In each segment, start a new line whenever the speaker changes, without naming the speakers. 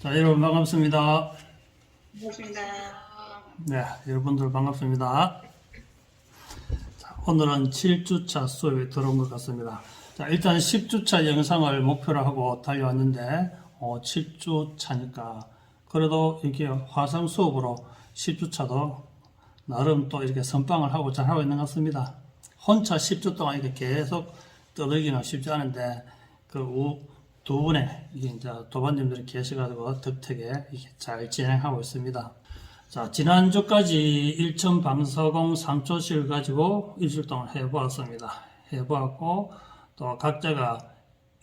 자, 여러분 반갑습니다.
반갑습니다.
네, 여러분들 반갑습니다. 자, 오늘은 7주차 수업에 들어온 것 같습니다. 자, 일단 10주차 영상을 목표로 하고 달려왔는데 7주차니까 그래도 이렇게 화상 수업으로 10주차도 나름 또 이렇게 선빵을 하고 잘하고 있는 것 같습니다. 혼자 10주 동안 이렇게 계속 떠들기는 쉽지 않은데 두 분의 이제 도반님들이 계셔가지고 덕택에 이렇게 잘 진행하고 있습니다. 자, 지난주까지 일천 방사공 3초씩을 가지고 일주일 동안 해보았습니다. 해보았고, 또 각자가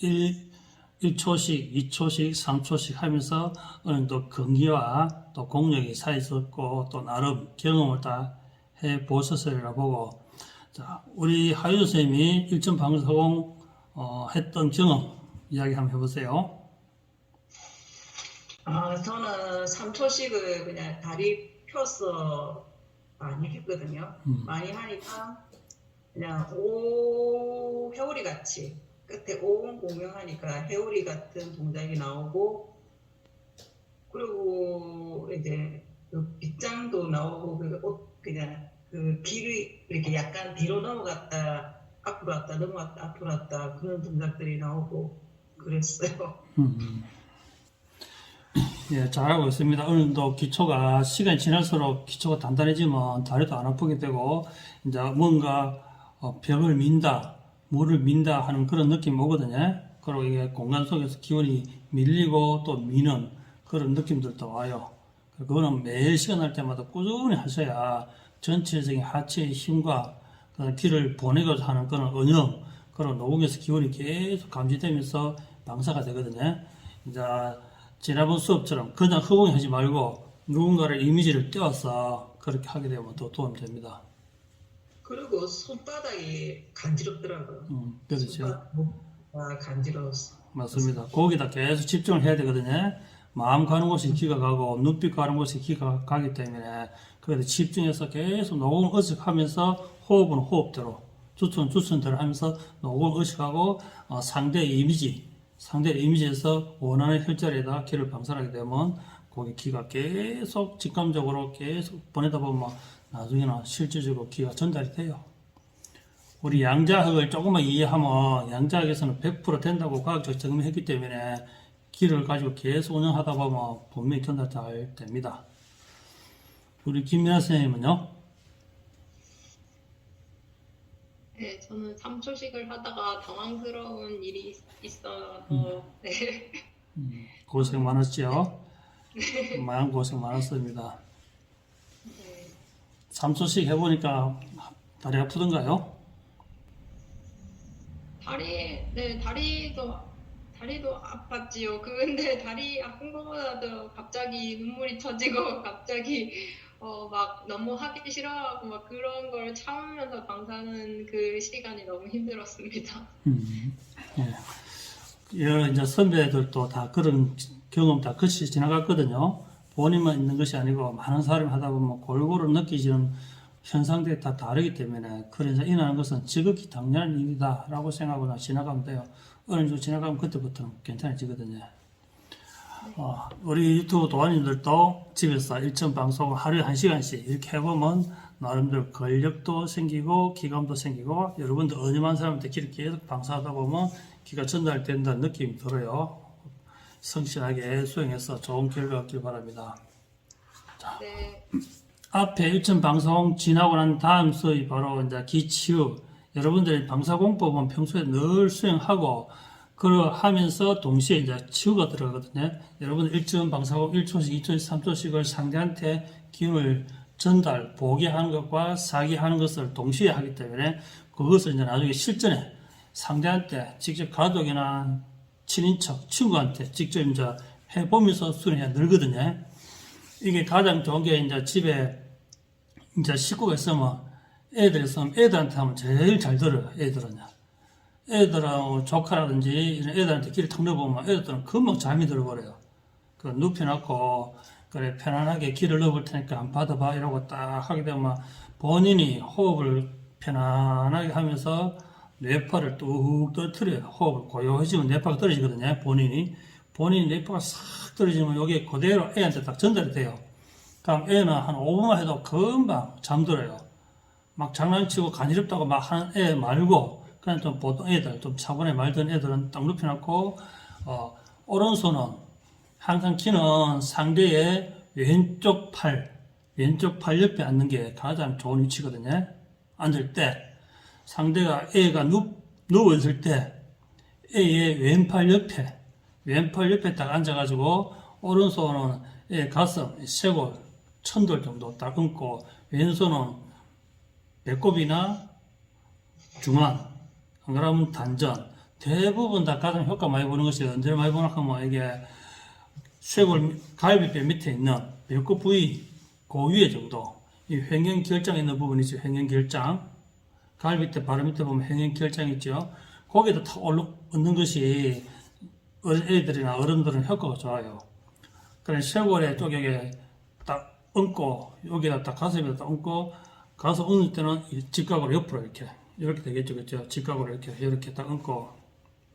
1초씩, 2초씩, 3초씩 하면서 어느 정도 근기와 또 공력이 차 있었고, 또 나름 경험을 다 해보셨으리라 보고, 자, 우리 하유 선생님이 일천 방사공 했던 경험, 이야기 한번 해보세요.
저는 3초씩을 그냥 다리 펴서 많이 했거든요. 많이 하니까 그냥 회오리 같이 끝에 오음 공명하니까 회오리 같은 동작이 나오고, 그리고 이제 그 빗장도 나오고, 그냥 그 길이 이렇게 약간 뒤로 넘어갔다 앞으로 왔다 넘어갔다 앞으로 왔다 그런 동작들이 나오고 그랬어요.
예, 잘하고 있습니다. 어느 정도 기초가, 시간이 지날수록 기초가 단단해지면 다리도 안 아프게 되고, 이제 뭔가 벽을 민다, 물을 민다 하는 그런 느낌이 오거든요. 그리고 이게 공간 속에서 기운이 밀리고 또 미는 그런 느낌들도 와요. 그거는 매일 시간 날 때마다 꾸준히 하셔야 전체적인 하체의 힘과 그 기를 보내고자 하는 그런 언영, 그런 노궁에서 기운이 계속 감지되면서 방사가 되거든요. 이제 지난번 수업처럼 그냥 허공에 하지 말고 누군가를 이미지를 띄워서 그렇게 하게 되면 더 도움이 됩니다.
그리고 손바닥이 간지럽더라고요.
그렇죠.
손바닥 간지러웠어.
맞습니다. 거기다 계속 집중을 해야 되거든요. 마음 가는 곳에 기가 가고 눈빛 가는 곳에 기가 가기 때문에 거기다 집중해서 계속 노공 의식하면서 호흡은 호흡대로, 주춤은 주춤대로 하면서 노공 의식하고 상대의 이미지에서 원하는 혈자리에다 기를 방사하게 되면 거기 기가 계속 직감적으로 계속 보내다 보면 나중에는 실질적으로 기가 전달이 돼요. 우리 양자학을 조금만 이해하면 양자학에서는 100% 된다고 과학적으로 증명했기 때문에 기를 가지고 계속 운영하다 보면 분명히 전달 잘 됩니다. 우리 김민아 선생님은요?
네, 저는 3초씩을 하다가 당황스러운 일이 있어서 네.
고생 많았죠? 마음 고생 많았습니다.
네.
3초씩 해보니까 다리 아프던가요?
다리도 아팠지요. 근데 다리 아픈 것보다도 갑자기 눈물이 터지고 갑자기 막 너무 하기 싫어하고 막 그런 걸 참으면서 방사하는 그 시간이 너무 힘들었습니다.
예. 이제 선배들도 다 그런 경험 다 같이 지나갔거든요. 본인만 있는 것이 아니고 많은 사람이 하다 보면 골고루 느끼지는 현상들이 다 다르기 때문에 그래서 인하는 것은 지극히 당연한 일이다라고 생각하고 지나가면 돼요. 어느 정도 지나가면 그때부터는 괜찮아지거든요. 우리 유튜브 도와님들도 집에서 일정 방송 하루에 1시간씩 이렇게 해보면 나름대로 근력도 생기고 기감도 생기고 여러분들 어느 사람한테 기를 계속 방사하다 보면 기가 전달된다는 느낌이 들어요. 성실하게 수행해서 좋은 결과 얻길 바랍니다.
네.
앞에 일천 방사공 지나고 난 다음 수업이 바로 이제 기치유. 여러분들이 방사공법은 평소에 늘 수행하고 하면서 동시에 이제 치유가 들어가거든요. 여러분 일천 방사공 1초씩, 2초씩, 3초씩을 상대한테 기운을 보게 하는 것과 사게 하는 것을 동시에 하기 때문에 그것을 이제 나중에 실전에 상대한테 직접 가족이나 친인척, 친구한테 직접 이제 해보면서 수행해야 늘거든요. 이게 가장 좋은 게 이제 집에 이제 식구가 있으면 애들이 있으면 애들한테 하면 제일 잘 들어요. 애들하고 조카라든지 이런 애들한테 길을 탁 넣어보면 애들은 금방 잠이 들어버려요. 그 눕혀놓고 그래 편안하게 길을 넣어볼 테니까 한번 받아봐 이러고 딱 하게 되면 본인이 호흡을 편안하게 하면서 뇌파를 뚝 떨어뜨려요. 호흡을 고요해지면 뇌파가 떨어지거든요. 본인 뇌파가 싹 떨어지면 여기 그대로 애한테 딱 전달이 돼요. 그럼 애는 한 5분만 해도 금방 잠들어요. 막 장난치고 간지럽다고 막 하는 애 말고, 그냥 좀 보통 애들, 좀 차분하게 말던 애들은 딱 눕혀놓고, 오른손은 항상 키는 상대의 왼쪽 팔 옆에 앉는 게 가장 좋은 위치거든요. 앉을 때, 상대가 애가 누워있을 때, 애의 왼팔 옆에 딱 앉아가지고, 오른손은 애 가슴, 쇄골, 천돌 정도 딱 얹고, 왼손은 배꼽이나 중안, 안 그러면 단전, 대부분 다 가장 효과 많이 보는 것이 언제 많이 보나 하면 이게 쇄골, 갈비뼈 밑에 있는 배꼽 부위, 그 위에 정도, 이 횡행결장에 있는 부분이 있죠. 횡행결장. 갈비뼈 바로 밑에 보면 횡행결장이 있죠. 거기다 탁 얹는 것이 애들이나 어른들은 효과가 좋아요. 그래, 쇄골에 쪽에 딱 얹고, 여기다 딱 가슴에다 딱 얹고, 가서 얹을 때는 직각으로 옆으로 이렇게 되겠죠. 그죠? 직각으로 이렇게 딱 얹고,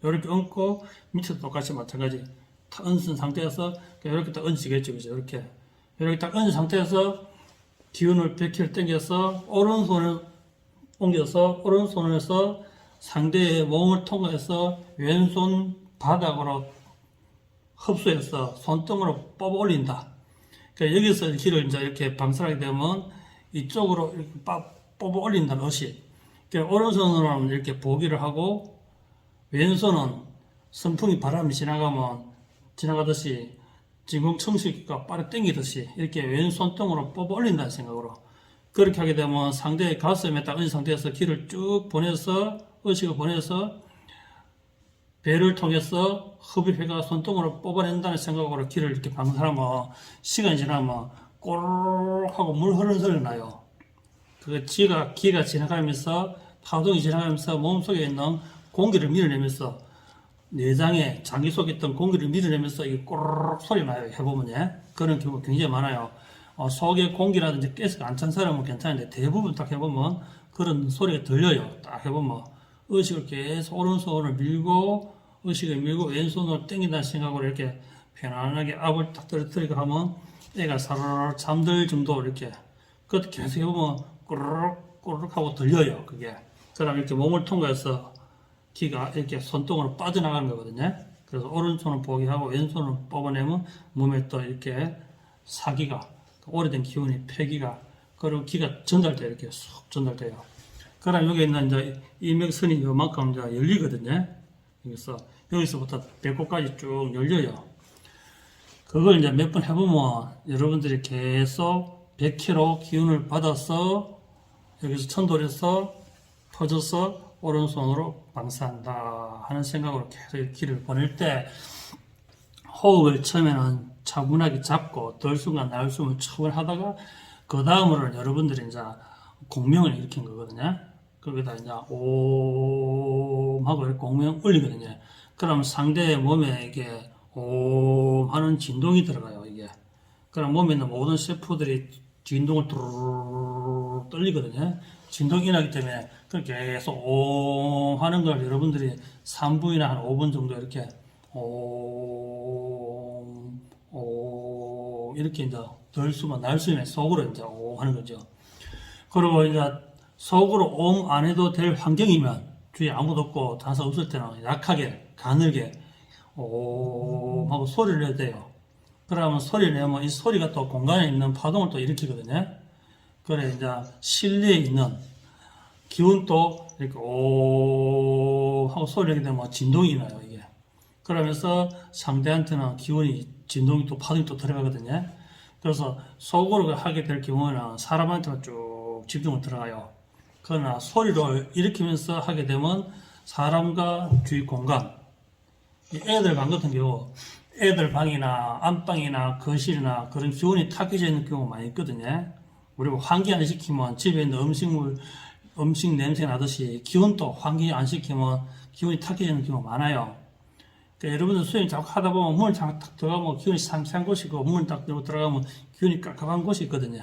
이렇게 얹고, 밑에도 똑같이 마찬가지. 딱 얹은 상태에서, 이렇게 딱 얹으시겠죠. 그죠? 이렇게 딱 얹은 상태에서, 기운을 100kg 당겨서, 오른손을 옮겨서, 오른손에서 상대의 몸을 통해서 왼손 바닥으로 흡수해서 손등으로 뽑아 올린다. 그러니까 여기서 기를 이제 이렇게 방설하게 되면 이쪽으로 이렇게 뽑아 올린다는 의식. 그러니까 오른손으로는 이렇게 보기를 하고, 왼손은 선풍이 바람이 지나가듯이 진공청소기가 빠르게 당기듯이 이렇게 왼손등으로 뽑아 올린다는 생각으로. 그렇게 하게 되면 상대의 가슴에 딱 얹은 상태에서 기를 쭉 보내서, 의식을 보내서 배를 통해서 흡입해가 손등으로 뽑아낸다는 생각으로 기를 이렇게 방사하면 시간이 지나면 꼬르륵 하고 물 흐르는 소리가 나요. 그 기가 지나가면서, 파동이 지나가면서 몸속에 있는 공기를 밀어내면서, 내장에 장기 속에 있던 공기를 밀어내면서 이게 꼬르륵 소리 나요. 해보면, 그런 경우가 굉장히 많아요. 속에 공기라든지 가스가 안 찬 사람은 괜찮은데, 대부분 딱 해보면 그런 소리가 들려요. 딱 해보면 의식을 계속 오른손을 밀고, 의식을 밀고 왼손으로 당긴다는 생각으로 이렇게 편안하게 압을 딱 떨어뜨리고 하면 애가 사르르 잠들 정도로 이렇게, 그것도 계속 해보면 꼬르륵 꼬르륵 하고 들려요. 그게. 그 다음에 이렇게 몸을 통과해서 기가 이렇게 손등으로 빠져나가는 거거든요. 그래서 오른손을 포기하고 왼손을 뽑아내면 몸에 또 이렇게 사기가, 오래된 기운이, 폐기가, 그리고 기가 전달돼요. 이렇게 쑥 전달돼요. 그 다음에 여기 있는 이제 이맥선이 요만큼 이제 열리거든요. 여기서부터 배꼽까지 쭉 열려요. 그걸 이제 몇 번 해보면 여러분들이 계속 100kg 기운을 받아서 여기서 천돌에서 퍼져서 오른손으로 방사한다 하는 생각으로 계속 기를 보낼 때, 호흡을 처음에는 차분하게 잡고 덜 순간 나을 숨을 처음을 하다가, 그 다음으로는 여러분들이 이제 공명을 일으킨 거거든요. 거기다 이제 옴 하고 이렇게 공명 올리거든요. 그러면 상대의 몸에 이게 옴 하는 진동이 들어가요. 이게. 그럼 몸에 있는 모든 세포들이 진동을 뚜루루루 떨리거든요. 진동이 나기 때문에 그렇게 계속 옴 하는 걸 여러분들이 3분이나 한 5분 정도 이렇게 옴 이렇게 이제 덜 수만 날 수면 속으로 이제 옴 하는 거죠. 그리고 이제 속으로 옴 안 해도 될 환경이면, 주위에 아무도 없고 단서 없을 때는 약하게 가늘게 옴 하고 소리를 내야 돼요. 그러면 소리를 내면 이 소리가 또 공간에 있는 파동을 또 일으키거든요. 그래 이제 실내에 있는 기운도 이렇게 오 하고 소리를 내게 되면 진동이 나요. 이게. 그러면서 상대한테는 기운이, 진동이 또 파동이 또 들어가거든요. 그래서 속으로 하게 될 경우에는 사람한테만 쭉 집중을 들어가요. 그러나 소리를 일으키면서 하게 되면 사람과 주위 공간, 애들 방 같은 경우, 애들 방이나 안방이나 거실이나 그런 기운이 탁해져 있는 경우가 많이 있거든요. 우리가 환기 안 시키면 집에 있는 음식 냄새 나듯이 기운도 환기 안 시키면 기운이 탁해져 있는 경우가 많아요. 그러니까 여러분들 수행 자꾸 하다 보면 문을 딱 들어가면 기운이 상쾌한 곳이고, 문을 딱 열고 들어가면 기운이 깝깝한 곳이 있거든요.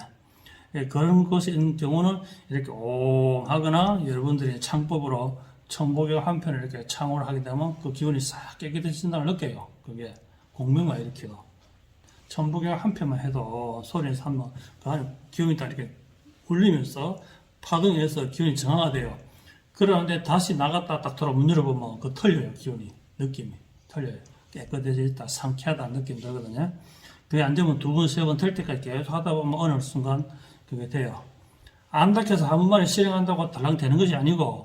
그런 곳에 있는 경우는 이렇게 오 하거나, 여러분들이 창법으로 천복의 한 편을 이렇게 창호를 하게 되면 그 기운이 싹 깨끗해진다는 걸 느껴요. 그게 공명만 일으켜요. 천부경 한 편만 해도 소리에서 한번 그 안에 기운이 딱 이렇게 울리면서 파동에서 기운이 정화돼요. 그러는데 다시 나갔다 딱 돌아 문 열어보면 그 털려요. 기운이 느낌이 털려요. 깨끗해졌다 상쾌하다는 느낌 들거든요. 그게 안 되면 두 번, 세 번 될 때까지 계속 하다 보면 어느 순간 그게 돼요. 안 닥쳐서 한 번만에 실행한다고 달랑 되는 것이 아니고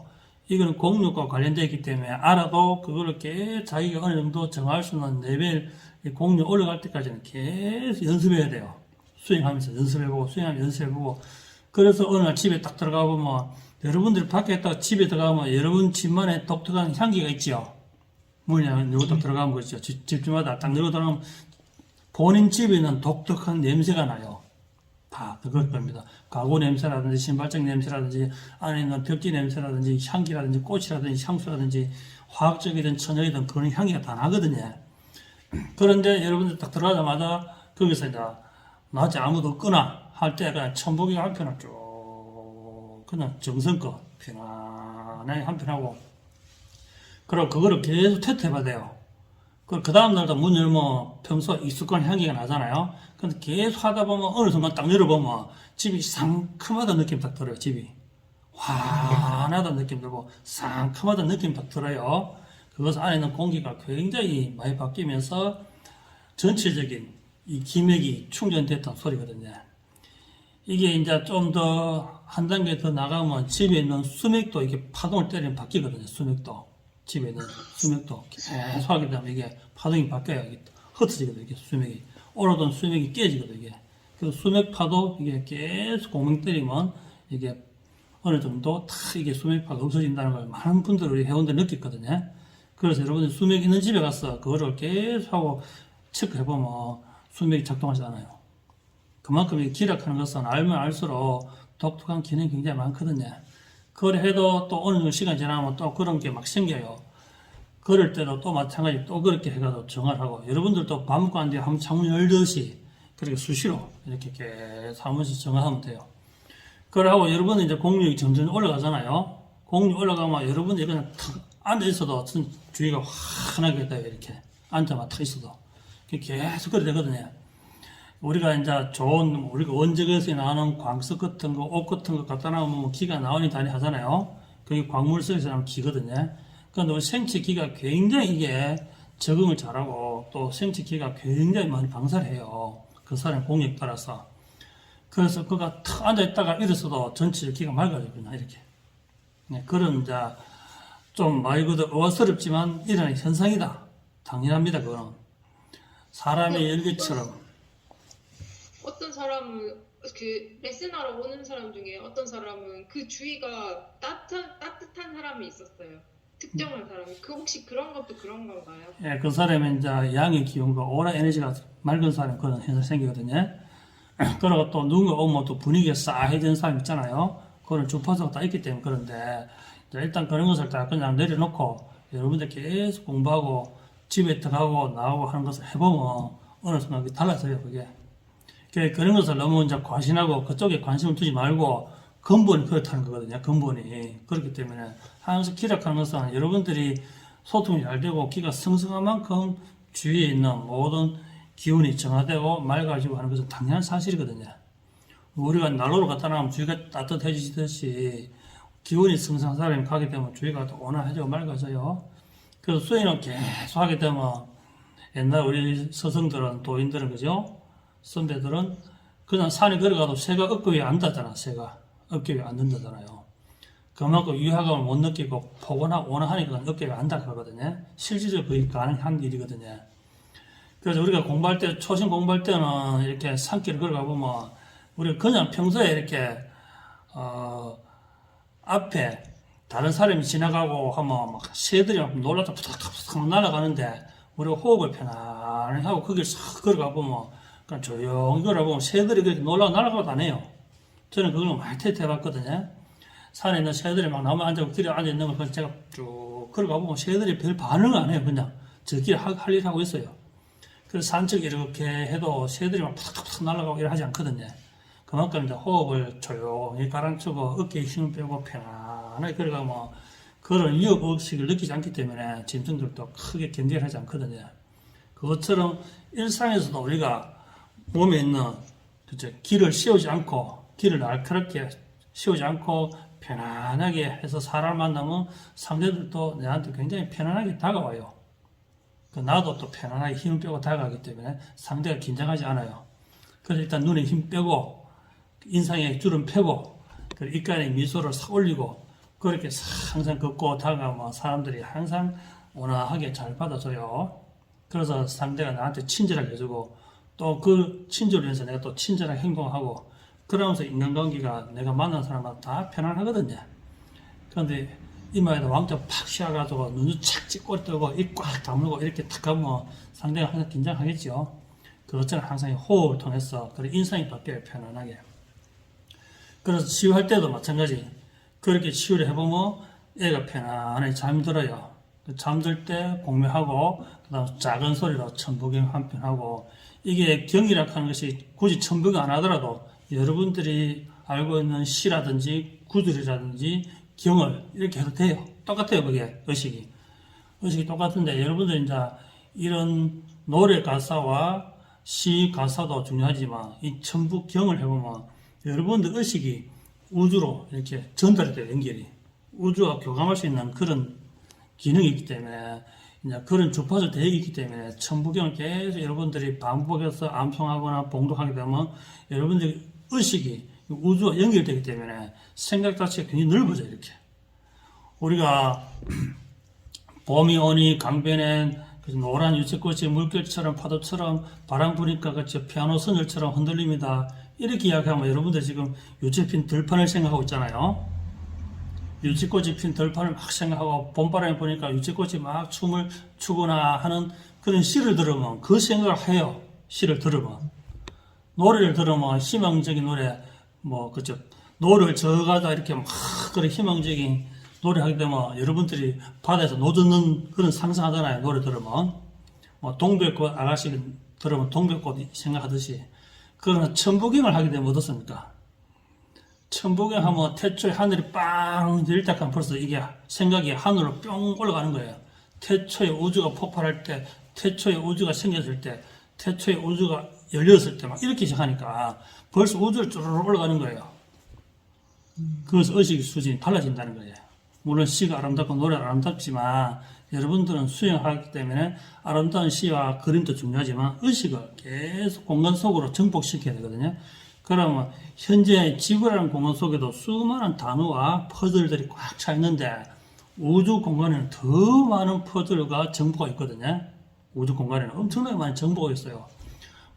이거는 공력과 관련되어 있기 때문에 알아도 그거를 계속 자기가 어느 정도 정할 수 있는 레벨 공력 올라갈 때까지는 계속 연습해야 돼요. 수행하면서 연습해보고 수행하면서 연습해보고 그래서 어느 날 집에 딱 들어가 보면 여러분들 밖에 있다가 집에 들어가면 여러분 집만의 독특한 향기가 있지요. 뭐냐 열고 딱 들어가면 그렇죠. 집집마다 딱 열고 들어가면 본인 집에 있는 독특한 냄새가 나요. 다 그럴 겁니다. 가구 냄새라든지 신발장 냄새라든지 안에 있는 벽지 냄새라든지 향기라든지 꽃이라든지 향수라든지 화학적이든 천연이든 그런 향기가 다 나거든요. 그런데 여러분들 딱 들어가자마자 거기서 이제 낮에 아무도 없거나 할 때 그냥 천복이가 한편을 쭉 그냥 정성껏 편안하게 한편하고 그리고 그거를 계속 테스트해봐야 돼요. 그 다음날도 문 열면 평소 익숙한 향기가 나잖아요. 근데 계속 하다 보면 어느 순간 딱 열어보면 집이 상큼하다는 느낌 딱 들어요. 집이 환하다는 느낌 들고 상큼하다는 느낌 딱 들어요. 그것 안에 있는 공기가 굉장히 많이 바뀌면서 전체적인 이 기맥이 충전됐던 소리거든요. 이게 이제 좀 더 한 단계 더 나가면 집에 있는 수맥도 이게 파동을 때리면 바뀌거든요. 수맥도. 집에 있는 수맥도 계속 하게 되면 이게 파동이 바뀌어요. 이게 흩어지거든요. 이게 수맥이. 오르던 수맥이 깨지거든요. 이게. 그래서 수맥파도 이게 계속 공명 때리면 이게 어느 정도 다 이게 수맥파가 없어진다는 걸 많은 분들 우리 회원들 느꼈거든요. 그래서 여러분들 수맥 있는 집에 가서 그거를 계속 하고 체크해보면 수맥이 작동하지 않아요. 그만큼 이 기락하는 것은 알면 알수록 독특한 기능이 굉장히 많거든요. 그걸 해도 또 어느 정도 시간 지나면 또 그런 게 막 생겨요. 그럴 때도 또 마찬가지 또 그렇게 해가지고 정화를 하고 여러분들도 밥 먹고 난 뒤에 한번 창문 열듯이 그렇게 수시로 이렇게 계속 한 번씩 정화하면 돼요. 그러고 여러분은 이제 공력이 점점 올라가잖아요. 공력 올라가면 여러분이 그냥 탁 앉아있어도 주위가 환하게 돼요. 이렇게 앉아만 탁 있어도 계속 그래 되거든요. 우리가 이제 좋은 우리가 원적에서 나오는 광석 같은 거, 옷 같은 거 갖다 놔오면 기가 나오니 다니 하잖아요. 그게 광물 속에서 나오는 기거든요. 그런데 우리 생체 기가 굉장히 이게 적응을 잘하고 또 생체 기가 굉장히 많이 방사를 해요. 그 사람 공력에 따라서. 그래서 그가 탁 앉아있다가 일어서도 전체 기가 맑아져요. 그냥 이렇게. 네, 그런 이제 좀 말 그대로 어스럽지만 일어나는 현상이다. 당연합니다. 그거는. 사람의 열기처럼.
어떤 사람은 그 레슨하러 오는 사람 중에 어떤 사람은 그 주위가 따뜻한 사람이 있었어요. 특정한 사람이. 그 혹시 그런 것도 그런 건가요?
예, 그 사람은 이제 양의 기운과 오라 에너지가 맑은 사람 그런 현상 생기거든요. 그리고 또 누군가 오면 또 분위기가 싸해진 사람 있잖아요. 그런 주파수가 다 있기 때문에 그런데 이제 일단 그런 것을 다 그냥 내려놓고 여러분들 계속 공부하고 집에 들어가고 나오고 하는 것을 해보면 어느 순간 그게 달라져요. 그게. 그런 것을 너무 이제 과신하고 그쪽에 관심을 두지 말고 근본이 그렇다는 거거든요. 근본이. 그렇기 때문에 항상 기락하는 것은 여러분들이 소통이 잘 되고 기가 성성한 만큼 주위에 있는 모든 기운이 정화되고 맑아지고 하는 것은 당연한 사실이거든요. 우리가 난로를 갖다 놔면 주위가 따뜻해지듯이 기운이 성성한 사람이 가게 되면 주위가 또 온화해지고 맑아져요. 그래서 수행을 계속 하게 되면 옛날 우리 서성들은 도인들은 그죠? 선배들은 그냥 산에 걸어가도 새가 어깨 위에 앉았잖아. 새가 어깨 위에 앉는다잖아요. 그만큼 유화감을 못 느끼고 포근하고 온화하니까 어깨 위에 앉아 그러거든요. 실질적으로 그게 가능한 일이거든요. 그래서 우리가 공부할 때 초심 공부할 때는 이렇게 산길을 걸어가 보면 우리가 그냥 평소에 이렇게 앞에 다른 사람이 지나가고 하면 막 새들이 막 놀라서 푸닥푸닥 날아가는데 우리가 호흡을 편안히 하고 거기를 싹 걸어가 보면 그냥 조용히 걸어보면 새들이 그렇게 놀라고 날아가도 안 해요. 저는 그걸 많이 테스트해봤거든요. 산에 있는 새들이 막 나무에 앉아서 길에 앉아있는 걸 제가 쭉 걸어가 보면 새들이 별 반응을 안 해요. 그냥 저끼리 할 일 하고 있어요. 그래서 산책 이렇게 해도 새들이 막 푸닥푸닥 날아가고 이래 하지 않거든요. 그만큼 이제 호흡을 조용히 가라앉히고 어깨에 힘을 빼고 편안하게 걸어가면 그런 위협 의식을 느끼지 않기 때문에 짐승들도 크게 경계를 하지 않거든요. 그것처럼 일상에서도 우리가 몸에 있는 그죠? 길을 씌우지 않고 길을 날카롭게 씌우지 않고 편안하게 해서 사람을 만나면 상대들도 내한테 굉장히 편안하게 다가와요. 나도 또 편안하게 힘을 빼고 다가가기 때문에 상대가 긴장하지 않아요. 그래서 일단 눈에 힘 빼고 인상에 주름 펴고 입가에 미소를 싹 올리고 그렇게 항상 걷고 다가가면 사람들이 항상 온화하게 잘 받아줘요. 그래서 상대가 나한테 친절하게 해주고 또 그 친절을 위해서 내가 또 친절하게 행동하고 그러면서 인간관계가 내가 만난 사람마다 다 편안하거든요. 그런데 이마에다 왕자 팍 씌워가지고 눈을 착 찍고 뜨고 입 꽉 다물고 이렇게 탁 가면 상대가 항상 긴장하겠죠. 그것처럼 항상 호흡을 통해서 그런 인상이 바뀌어요. 편안하게. 그래서 치유할 때도 마찬가지. 그렇게 치유를 해보면 애가 편안하게 잠들어요. 잠들 때 공명하고 그다음 작은 소리로 천부경 한 편 하고 이게 경이라 하는 것이 굳이 천부경 안 하더라도 여러분들이 알고 있는 시라든지 구들이라든지 경을 이렇게 해도 돼요. 똑같아요. 그게 의식이 똑같은데 여러분들 이제 이런 노래 가사와 시 가사도 중요하지만 이 천부경을 해보면 여러분들 의식이 우주로 이렇게 전달이 돼요. 연결이 우주와 교감할 수 있는 그런 기능이 있기 때문에 이제 그런 주파수 대역이 있기 때문에 천부경을 계속 여러분들이 반복해서 암송하거나 봉독하게 되면 여러분들 의식이 우주와 연결되기 때문에 생각 자체가 굉장히 넓어져요. 이렇게 우리가 봄이 오니 강변엔 노란 유채꽃이 물결처럼 파도처럼 바람 부니까 같이 피아노 선율처럼 흔들립니다. 이렇게 이야기하면 여러분들 지금 유채 핀 들판을 생각하고 있잖아요. 유채꽃이 핀 들판을 막 생각하고 봄바람이 부니까 유채꽃이 막 춤을 추거나 하는 그런 시를 들으면 그 생각을 해요. 시를 들으면 노래를 들으면 희망적인 노래 그죠? 노를 저어가다 이렇게 막 그런 희망적인 노래 하게 되면 여러분들이 바다에서 노 듣는 그런 상상하잖아요. 노래 들으면 동백꽃 아가씨 들으면 동백꽃 생각하듯이. 그러나 천부경을 하게 되면 어떻습니까? 천부경 하면 태초에 하늘이 빵 내릴 때 벌써 이게 생각이 하늘로 뿅 올라가는 거예요. 태초에 우주가 폭발할 때, 태초에 우주가 생겼을 때, 태초에 우주가 열렸을 때 막 이렇게 시작하니까 벌써 우주를 쭈르륵 올라가는 거예요. 그래서 의식 수준이 달라진다는 거예요. 물론 시가 아름답고 노래가 아름답지만 여러분들은 수행하기 때문에 아름다운 시와 그림도 중요하지만 의식을 계속 공간 속으로 정복시켜야 되거든요. 그러면 현재 지구라는 공간 속에도 수많은 단어와 퍼즐들이 꽉 차 있는데 우주 공간에는 더 많은 퍼즐과 정보가 있거든요. 우주 공간에는 엄청나게 많은 정보가 있어요.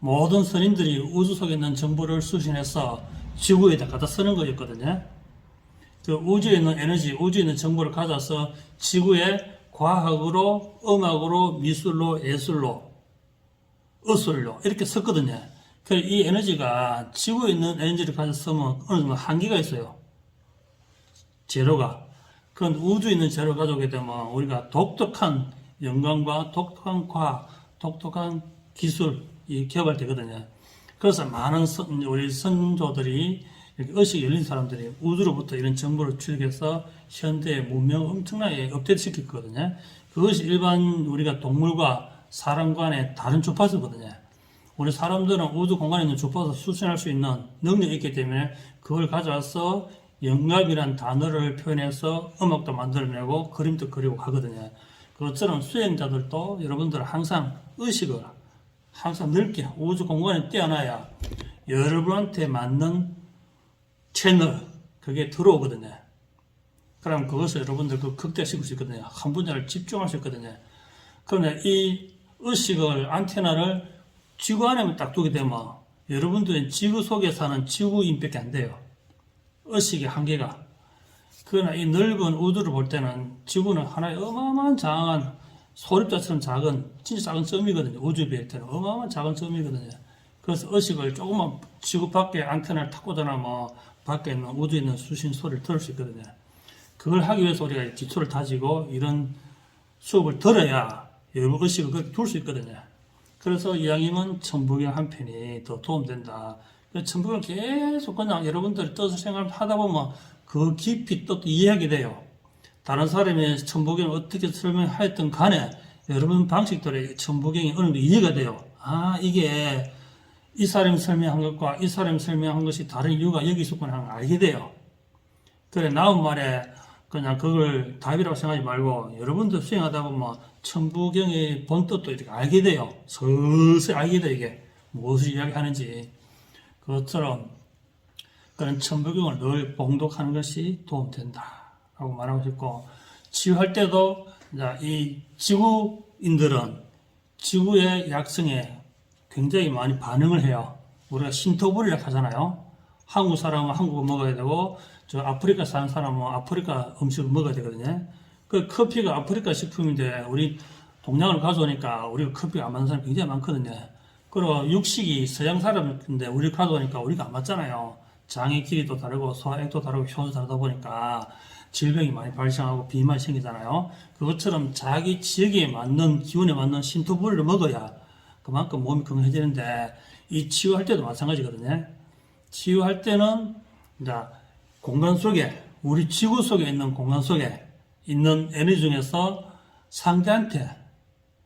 모든 선인들이 우주 속에 있는 정보를 수신해서 지구에다 갖다 쓰는 거였거든요. 그 우주에 있는 에너지, 우주에 있는 정보를 가져와서 지구에 과학으로, 음악으로, 미술로, 예술로, 의술로 이렇게 썼거든요. 이 에너지가 지구에 있는 에너지를 가져 쓰면 어느 정도 한계가 있어요. 재료가. 그런 우주에 있는 재료를 가져오게 되면 우리가 독특한 영광과 독특한 과학, 독특한 기술이 개발되거든요. 그래서 많은 우리 선조들이 이렇게 의식이 열린 사람들이 우주로부터 이런 정보를 취득해서 현대의 문명을 엄청나게 업데이트 시켰거든요. 그것이 일반 우리가 동물과 사람 간의 다른 주파수거든요. 우리 사람들은 우주 공간에 있는 주파수 수신할 수 있는 능력이 있기 때문에 그걸 가져와서 영감이란 단어를 표현해서 음악도 만들어내고 그림도 그리고 하거든요. 그것처럼 수행자들도 여러분들 항상 의식을 항상 넓게 우주 공간에 떼어놔야 여러분한테 맞는 채널 그게 들어오거든요. 그럼 그것을 여러분들 극대화시킬 수 있거든요. 한 분야를 집중할 수 있거든요. 그런데 이 의식을 안테나를 지구 안에만 딱 두게 되면 여러분들은 지구 속에 사는 지구인밖에 안 돼요. 의식의 한계가. 그러나 이 넓은 우주를 볼 때는 지구는 하나의 어마어마한 장한 소립자처럼 작은 진짜 작은 점이거든요. 우주 비할 때는 어마어마한 작은 점이거든요. 그래서 의식을 조금만 지구 밖에 안테나를 탁 꽂아놓으면 밖에 있는 우주에 있는 수신 소리를 들을 수 있거든요. 그걸 하기 위해서 우리가 기초를 다지고 이런 수업을 들어야 여러분 의식을 그렇게 둘 수 있거든요. 그래서 이왕이면 천부경 한 편이 더 도움된다. 천부경 계속 그냥 여러분들이 뜻을 생각하다 보면 그 깊이 또 이해하게 돼요. 다른 사람이 천부경을 어떻게 설명하였든 간에 여러분 방식들의 천부경이 어느 정도 이해가 돼요. 아, 이게 이 사람이 설명한 것과 이 사람이 설명한 것이 다른 이유가 여기 있었구나 하는 걸 알게 돼요. 그래, 나온 말에 그냥 그걸 답이라고 생각하지 말고 여러분들 수행하다 보면 천부경의 본뜻도 이렇게 알게 돼요. 슬슬 알게 돼요, 이게. 무엇을 이야기하는지. 그것처럼 그런 천부경을 늘 봉독하는 것이 도움된다. 라고 말하고 싶고, 치유할 때도 이 지구인들은 지구의 약성에 굉장히 많이 반응을 해요. 우리가 신토불이라고 하잖아요. 한국 사람은 한국을 먹어야 되고, 저 아프리카 사는 사람은 아프리카 음식을 먹어야 되거든요. 그 커피가 아프리카 식품인데, 우리 동양을 가져오니까 우리가 커피가 안 맞는 사람이 굉장히 많거든요. 그리고 육식이 서양 사람인데 우리 가져오니까 우리가 안 맞잖아요. 장의 길이도 다르고 소화액도 다르고 효도 다르다 보니까 질병이 많이 발생하고 비만이 생기잖아요. 그것처럼 자기 지역에 맞는 기운에 맞는 신토부리를 먹어야 그만큼 몸이 건강해지는데, 이 치유할 때도 마찬가지거든요. 치유할 때는 이제 공간 속에, 우리 지구 속에 있는 공간 속에 있는 에너지 중에서 상대한테,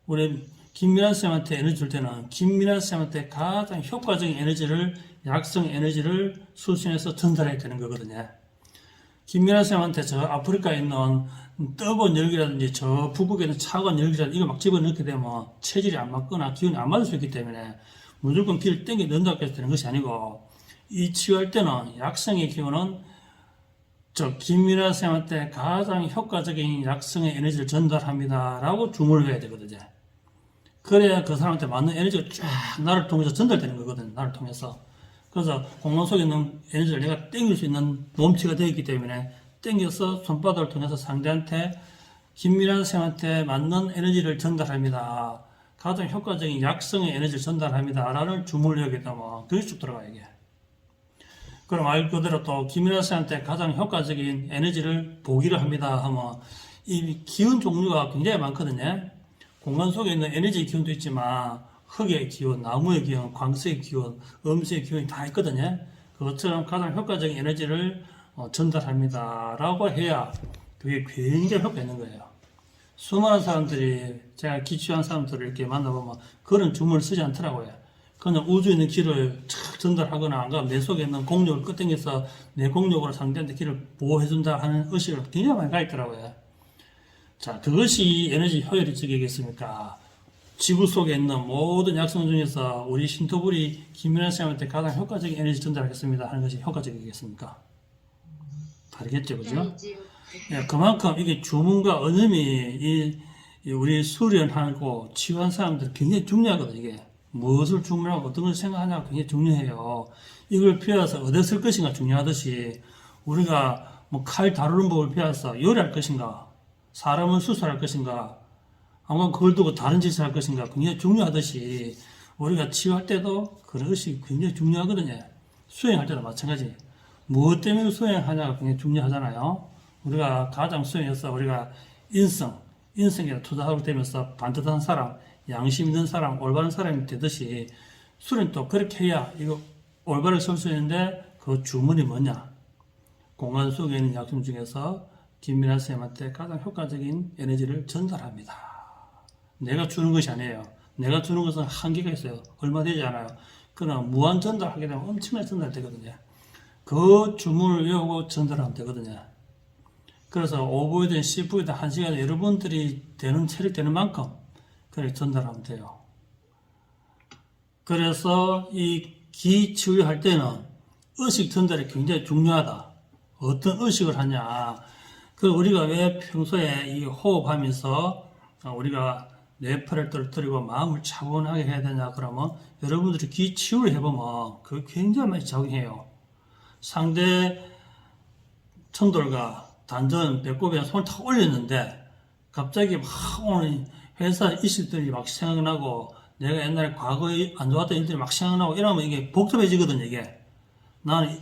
우리 김민아 쌤한테 에너지 줄 때는 김민아 쌤한테 가장 효과적인 에너지를, 약성 에너지를 수신해서 전달해야 되는 거거든요. 김민아 쌤한테 저 아프리카에 있는 뜨거운 열기라든지 저 북극에 있는 차가운 열기라든지 이거 막 집어넣게 되면 체질이 안 맞거나 기운이 안 맞을 수 있기 때문에 무조건 기를 땡겨 넣는다고 해서 되는 것이 아니고, 이 치유할 때는 약성의 기운은 저 김민아 쌤한테 가장 효과적인 약성의 에너지를 전달합니다 라고 주문을 해야 되거든요. 그래야 그 사람한테 맞는 에너지가 쫙 나를 통해서 전달되는 거거든요. 나를 통해서. 그래서 공간 속에 있는 에너지를 내가 땡길 수 있는 몸체가 되어 있기 때문에 땡겨서 손바닥을 통해서 상대한테, 김민아 쌤한테 맞는 에너지를 전달합니다. 가장 효과적인 약성의 에너지를 전달합니다 라는 주문을 해야 되면 그게 쭉 들어가요, 이게. 그럼 말 그대로 또 김민아 쌤한테 가장 효과적인 에너지를 보기를 합니다 하면 이 기운 종류가 굉장히 많거든요. 공간 속에 있는 에너지의 기운도 있지만 흙의 기운, 나무의 기운, 광수의 기운, 음수의 기운이 다 있거든요. 그것처럼 가장 효과적인 에너지를 전달합니다 라고 해야 그게 굉장히 효과 있는 거예요. 수많은 사람들이, 제가 기취한 사람들을 이렇게 만나보면 그런 주문을 쓰지 않더라고요. 그냥 우주에 있는 길을 착 전달하거나 내 속에 있는 공력을 끄땡겨서 내 공력으로 상대한테 길을 보호해준다 하는 의식을 굉장히 많이 가있더라고요. 자, 그것이 에너지 효율이 적이겠습니까? 지구 속에 있는 모든 약성 중에서 우리 신토불이 김민아 쌤한테 가장 효과적인 에너지 전달하겠습니다 하는 것이 효과적이겠습니까? 다르겠죠, 그죠? 예, 그만큼 이게 주문과 언음이 우리 수련하고 치유한 사람들 굉장히 중요하거든요, 이게. 무엇을 주문하고 어떤 것을 생각하냐가 굉장히 중요해요. 이걸 배워서 어디에 쓸 것인가 중요하듯이, 우리가 뭐 칼 다루는 법을 배워서 요리할 것인가, 사람을 수술할 것인가, 아마 그걸 두고 다른 짓을 할 것인가 굉장히 중요하듯이, 우리가 치유할 때도 그런 것이 굉장히 중요하거든요. 수행할 때도 마찬가지. 무엇 때문에 수행하냐가 굉장히 중요하잖아요. 우리가 가장 수행해서 우리가 인성에 투자하게 되면서 반듯한 사람, 양심 있는 사람, 올바른 사람이 되듯이 수련도 그렇게 해야 이거 올바르게 설 수 있는데, 그 주문이 뭐냐? 공간 속에 있는 약품 중에서 김민아 쌤한테 가장 효과적인 에너지를 전달합니다. 내가 주는 것이 아니에요. 내가 주는 것은 한계가 있어요. 얼마 되지 않아요. 그러나 무한 전달하게 되면 엄청나게 전달되거든요. 그 주문을 외우고 전달하면 되거든요. 그래서 오후이든 10분이든 1시간에 여러분들이 되는 체력 되는 만큼 그렇게 전달하면 돼요. 그래서 이 기 치유할 때는 의식 전달이 굉장히 중요하다. 어떤 의식을 하냐. 그 우리가 왜 평소에 이 호흡하면서 우리가 뇌파를 떨어뜨리고 마음을 차분하게 해야 되냐 그러면, 여러분들이 기 치유를 해보면 그게 굉장히 많이 작용해요. 상대 청돌과 단전 배꼽에 손을 탁 올렸는데 갑자기 막 오늘 회사 이슈들이 막 생각나고 내가 옛날에 과거에 안 좋았던 일들이 막 생각나고 이러면 이게 복잡해지거든요. 이게 나는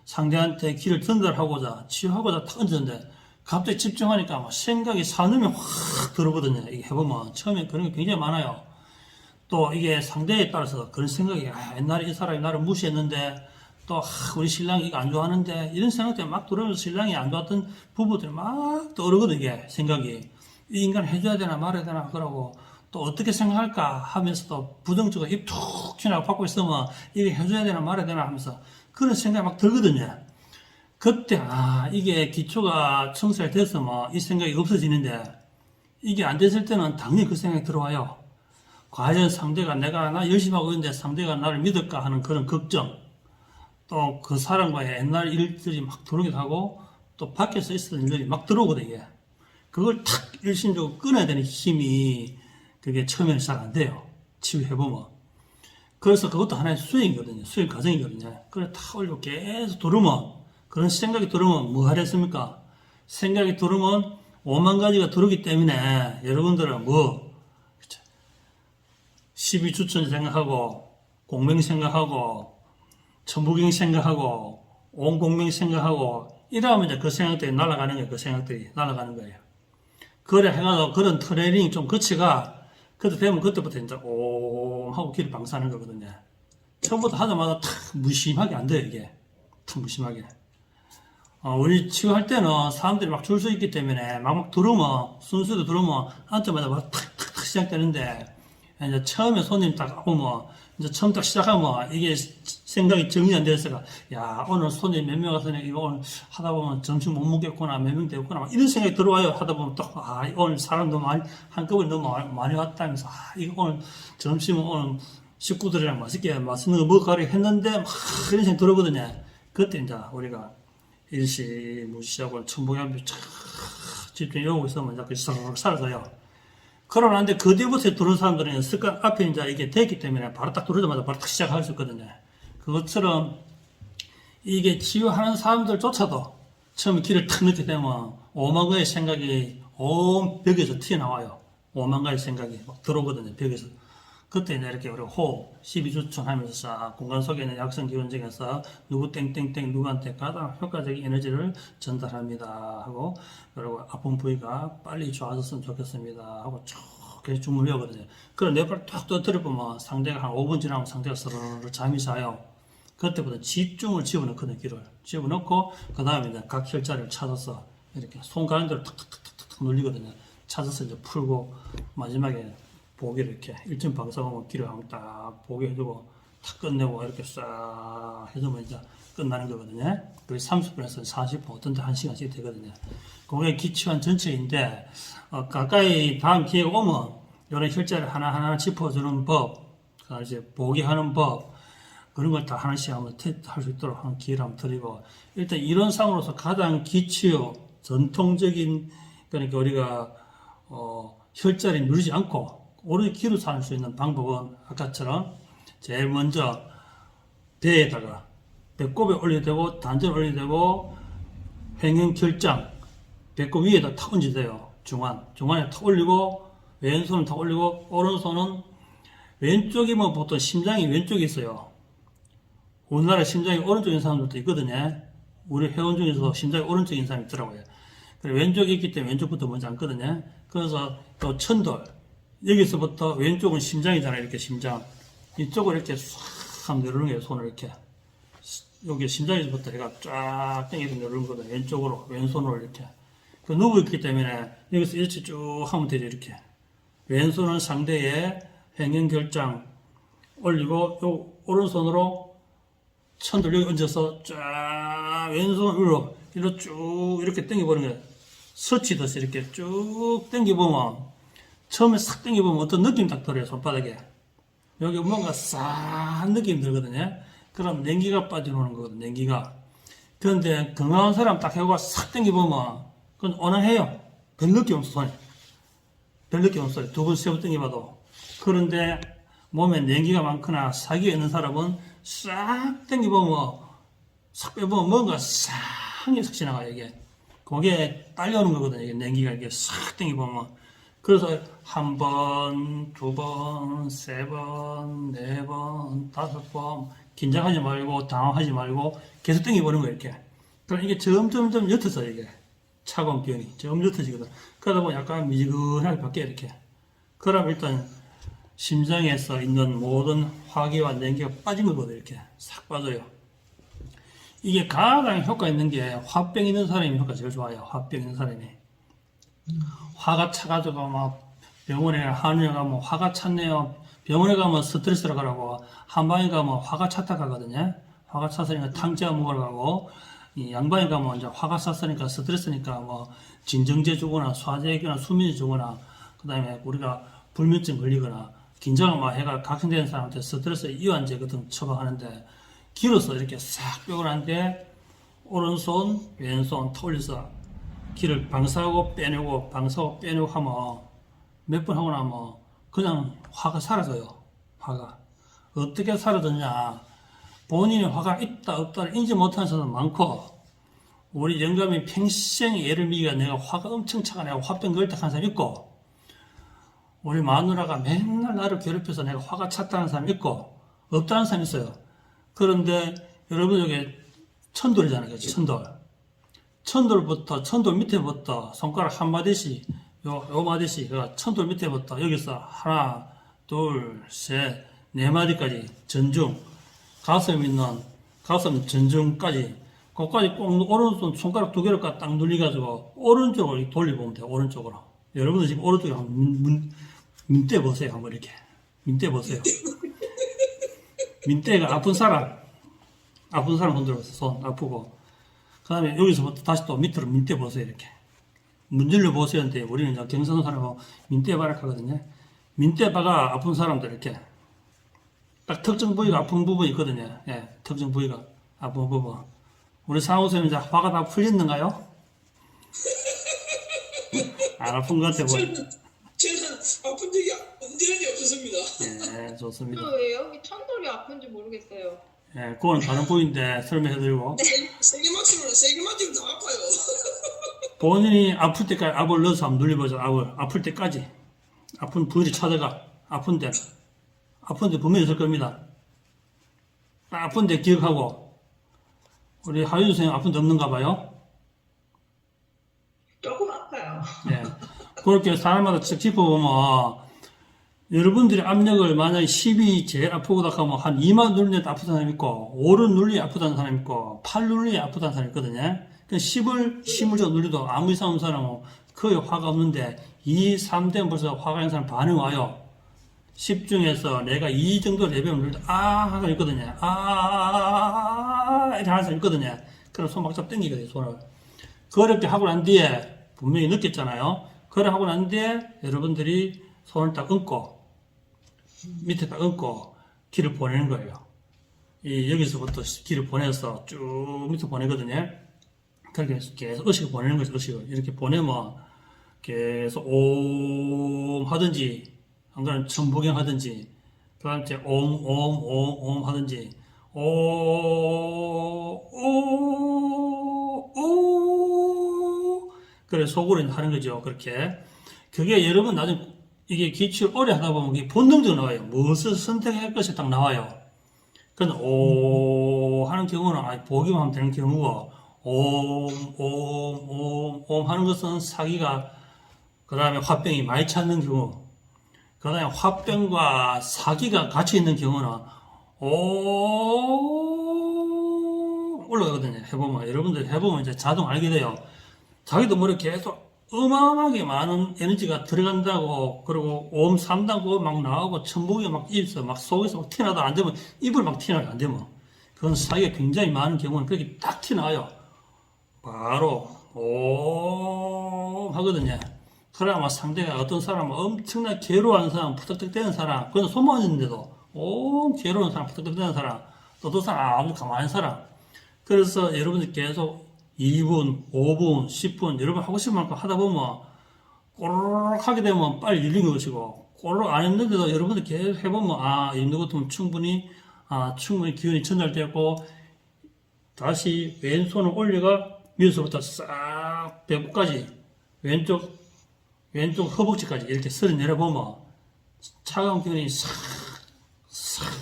상대한테 길을 전달하고자 치유하고자 탁 얹었는데 갑자기 집중하니까 막 생각이 산음이 확 들어오거든요. 이게 해보면 처음에 그런 게 굉장히 많아요. 또 이게 상대에 따라서 그런 생각이, 옛날에 이 사람이 나를 무시했는데 또 우리 신랑이 이거 안 좋아하는데, 이런 생각들이 막 들어오면서 신랑이 안 좋았던 부부들이 막 떠오르거든요. 이게 생각이. 이 인간 해줘야 되나 말아야 되나 그러고 또 어떻게 생각할까 하면서도 부정적으로 입 툭 튀나고 받고 있으면 이게 해줘야 되나 말아야 되나 하면서 그런 생각이 막 들거든요. 그때 이게 기초가 청소됐으면 이 생각이 없어지는데 이게 안 됐을 때는 당연히 그 생각이 들어와요. 과연 상대가 나 열심히 하고 있는데 상대가 나를 믿을까 하는 그런 걱정, 또 그 사람과의 옛날 일들이 막 들어오기도 하고 또 밖에서 있었던 일들이 막 들어오거든요. 이게. 그걸 탁 일심적으로 끊어야 되는 힘이 그게 처음에는 잘 안 돼요. 치유해보면. 그래서 그것도 하나의 수행이거든요. 수행 과정이거든요. 그래 탁 올리고 계속 들으면, 그런 생각이 들으면 뭐 하랬습니까? 생각이 들으면 5만 가지가 들어오기 때문에 여러분들은 뭐 12주천 생각하고 공명 생각하고 천부경 생각하고 온공명 생각하고 이러면 이제 그 생각들이 날아가는 거예요. 그 생각들이 날아가는 거예요. 그래 해가지고 그런 트레이닝 좀 거치가 그때 되면 그때부터 이제 옴 하고 길을 방사하는 거거든요. 처음부터 하자마자 탁 무심하게 안 돼요. 이게 탁 무심하게. 우리 치유할 때는 사람들이 막 줄 서 있기 때문에 막 들으면 순수도 들으면 앉자마자 막 탁탁탁 시작되는데 이제 처음에 손님 딱 오면 이제 처음 딱 시작하면 이게 생각이 정리 안 돼서가 야 오늘 손님 몇 명 와서 이거 오늘 하다 보면 점심 못 먹겠구나 몇 명 되겠구나 막 이런 생각이 들어와요. 하다 보면 또 오늘 사람도 많이 한꺼번에 너무 많이 왔다면서 이거 오늘 점심은 오늘 식구들이랑 맛있는 거 먹으려 했는데 막 이런 생각이 들어오거든요. 그때 이제 우리가 일시 무시하고 천부양비 쫙 집중해 오고 있으면 이제 그 사라져요. 그러는데 그 뒤부터 들어온 사람들은 습관 앞에 이제 이게 됐기 때문에 바로 딱 들어오자마자 바로 딱 시작할 수 있거든요. 그것처럼 이게 치유하는 사람들조차도 처음에 길을 탁 넣게 되면 5만 가지 생각이 온 벽에서 튀어나와요. 5만 가지 생각이 막 들어오거든요. 벽에서. 그때 이제 이렇게 우리가 호흡, 12주천 하면서 싹 공간 속에 있는 약성 기운 중에서 누구 땡땡땡 누구한테 가장 효과적인 에너지를 전달합니다 하고 그리고 아픈 부위가 빨리 좋아졌으면 좋겠습니다 하고 쭉 계속 주문을 외우거든요. 그럼 내 발 딱 떠들어보면 상대가 한 5분 지나면 상대가 스르르 잠이 자요. 그때부터 집중을 집어넣거든요. 귀를 집어넣고 그 다음에 이제 각 혈자리를 찾아서 이렇게 손 가는 대로 탁탁탁탁 눌리거든요. 찾아서 이제 풀고 마지막에 보기를 이렇게 1점 방사하면 귀를 한번 딱 보게 해주고 탁 끝내고 이렇게 싹 해주면 이제 끝나는 거거든요. 그게 30분에서 40분, 어떤 데 1시간씩 되거든요. 그게 기초한 전체인데, 가까이 다음 기회가 오면 이런 혈자를 하나하나 짚어주는 법, 이제 보게 하는 법, 그런 걸 다 하나씩 한번 할 수 있도록 하는 기회를 한번 드리고, 일단 이론상으로서 가장 기초, 전통적인, 그러니까 우리가, 혈자를 누르지 않고, 오른쪽 귀로 살 수 있는 방법은 아까처럼 제일 먼저 배에다가 배꼽에 올려야 되고 단전에 올려야 되고 횡행결장 배꼽 위에다 탁 얹으세요. 중안에 탁 올리고 왼손을 탁 올리고 오른손은 왼쪽이면 보통 심장이 왼쪽에 있어요. 우리나라 심장이 오른쪽인 사람들도 있거든요. 우리 회원 중에서 심장이 오른쪽인 사람이 있더라고요. 그래 왼쪽에 있기 때문에 왼쪽부터 먼저 앉거든요. 그래서 또 천돌 여기서부터 왼쪽은 심장이잖아요. 이렇게 심장. 이쪽을 이렇게 싹 하면 누르는 거예요. 손을 이렇게. 여기 심장에서부터 해가 쫙 당겨서 누르는 거거든요. 왼쪽으로, 왼손으로 이렇게. 그 누워있기 때문에 여기서 일치 쭉 하면 되죠. 이렇게. 왼손은 상대의 횡행결장 올리고, 요 오른손으로 천들 여기 얹어서 쫙 왼손으로 쭉 이렇게 당겨보는 거예요. 서치듯이 이렇게 쭉 당겨보면 처음에 싹 당겨보면 어떤 느낌이 딱 들어요. 손바닥에. 여기 뭔가 싹 느낌이 들거든요. 그럼 냉기가 빠져나오는 거거든요. 냉기가. 그런데 건강한 사람 딱 해고 싹 당겨보면 그건 어난해요. 별 느낌 없어 손에. 별 느낌 없어요. 두 번, 세 번 당겨봐도. 그런데 몸에 냉기가 많거나 사기가 있는 사람은 싹 당겨보면 싹 빼보면 뭔가 싹 지나가요. 이게. 그게 딸려오는 거거든요. 이게 냉기가 이렇게 싹 당겨보면. 그래서 한 번, 두 번, 세 번, 네 번, 다섯 번 긴장하지 말고 당황하지 말고 계속 당겨보는 거예요. 이렇게. 그럼 이게 점점점 옅어져요. 이게 차가운 기운이 점 옅어지거든. 그러다 보면 약간 미지근하게 바뀌어요. 이렇게. 그럼 일단 심장에서 있는 모든 화기와 냉기가 빠진 거거든요. 이렇게 싹 빠져요. 이게 가장 효과 있는 게 화병 있는 사람이 효과 제일 좋아요. 화병 있는 사람이. 화가 차가지고 막 병원에 한의에 가면 화가 찼네요. 병원에 가면 스트레스라 가라고, 한방에 가면 화가 찼다 가거든요. 화가 찼으니까 탕제약 먹으러 가고, 이 양방에 가면 이제 화가 찼으니까 스트레스니까 뭐 진정제 주거나 소화제거나 수면제 주거나, 그 다음에 우리가 불면증 걸리거나 긴장을 막 해가 각성되는 사람한테 스트레스 이완제 같은 거 처방하는데, 길어서 이렇게 싹 빼고 난데 오른손 왼손 털려서 길을 방사하고 빼내고 방사하고 빼내고 하면 몇 번 하고 나면 그냥 화가 사라져요. 화가 어떻게 사라졌냐, 본인이 화가 있다 없다를 인지 못하는 사람도 많고, 우리 영감이 평생 애를 미기가 내가 화가 엄청 차가 내가 화병 걸렸다 하는 사람 있고, 우리 마누라가 맨날 나를 괴롭혀서 내가 화가 찼다는 사람 있고, 없다는 사람 있어요. 그런데 여러분 여기 천돌이잖아요. 천돌. 천돌 밑에부터 손가락 한 마디씩, 요 마디씩, 천돌 밑에부터 여기서 하나, 둘, 셋, 네 마디까지 전중, 가슴 전중까지, 거기까지 꼭 오른손 손가락 두 개를 딱 눌리가지고 오른쪽으로 이렇게 돌려보면 돼요. 오른쪽으로. 여러분들 지금 오른쪽에 한번 민대 보세요. 한번 이렇게. 민대 보세요. 민대가 아픈 사람 흔들어보세요. 손 아프고. 그 다음에 여기서부터 다시 또 밑으로 민대 보세요. 이렇게. 문질러 보세요. 근데 우리는 이제 경상도 사람하고 민대 바락 하거든요. 민대 바가 아픈 사람들 이렇게. 딱 특정 부위가 아픈 부분이 있거든요. 예, 특정 부위가 아픈 부분. 우리 상호선생님 이제 화가 다 풀렸는가요? 안 아픈 것 같아 보여.
저는 아픈 적이 언제든지 없었습니다.
예, 좋습니다.
왜 여기 천돌이 아픈지 모르겠어요.
예, 그건 다른 부위인데 설명해드리고,
세게 맞으면 더 아파요.
본인이 아플 때까지 압을 넣어서 한번 눌려보죠. 압을 아플 때까지, 아픈 부위를 찾아가. 아픈데 분명히 있을 겁니다. 아픈데 기억하고. 우리 하윤 선생님 아픈데 없는가 봐요.
조금 아파요.
예, 그렇게 사람마다 쭉 짚어보면, 여러분들의 압력을 만약에 10이 제일 아프다 하면 한 2만 눌려도 아프다는 사람 있고, 5를 눌려야 아프다는 사람 있고, 8 눌려야 아프다는 사람 있거든요. 그 10을 심을적 눌려도 아무 이상 없는 사람은 거의 화가 없는데, 2, 3 되면 벌써 화가 있는 사람 반응 와요. 10 중에서 내가 2 정도 레벨을 눌릴 때, 하고 있거든요. 이렇게 하는 사람 있거든요. 그럼 손 막 잡 당기거든요, 손을. 그렇게 하고 난 뒤에, 분명히 느꼈잖아요. 그래 하고 난 뒤에, 여러분들이 손을 딱 얹고, 밑에 딱 얹고, 길을 보내는 거예요. 여기서부터 길을 보내서 쭉 밑에 보내거든요. 그렇게 계속 의식을 보내는 거죠, 의식을. 이렇게 보내면, 계속 옴 하든지, 안 그러면 천부경 하든지, 그 다음에 옴 하든지, 그래, 속으로 하는 거죠, 그렇게. 그게 여러분 나중에, 이게 기출 오래 하다 보면 이게 본능적으로 나와요. 무엇을 선택할 것이 딱 나와요. 근데, 하는 경우는, 보기만 하면 되는 경우고, 옴 하는 것은 사기가, 그 다음에 화병이 많이 찾는 경우, 그 다음에 화병과 사기가 같이 있는 경우는 올라가거든요. 해보면 여러분들 해보면 이제 자동 알게 돼요. 자기도 모르게 계속 어마어마하게 많은 에너지가 들어간다고, 그리고 옴 3단고 막 나오고 천복이 막 입에서 막 속에서 막 튀어나도 안 되면 입을 막 튀어나도 안 되면 그건 사기가 굉장히 많은 경우는 그렇게 딱 튀어나와요. 바로 옴 하거든요. 그러면 상대가 어떤 사람은 엄청나게 괴로워하는 사람, 푸덕덕대는 사람, 그건 소문이 있는데도 괴로운 사람, 푸덕덕대는 사람, 또 어떤 사람 아주 가만한 사람. 그래서 여러분들 계속 2분, 5분, 10분 여러분 하고 싶은 만큼 하다 보면 꼬르륵 하게 되면 빨리 열리는 것이고, 꼬르륵 안 했는데도 여러분들 계속 해보면 이 정도 같으면 충분히 기운이 전달되고, 다시 왼손을 올려가 위에서부터 싹 배부까지 왼쪽 허벅지까지 이렇게 쓸어 내려보면 차가운 기운이 싹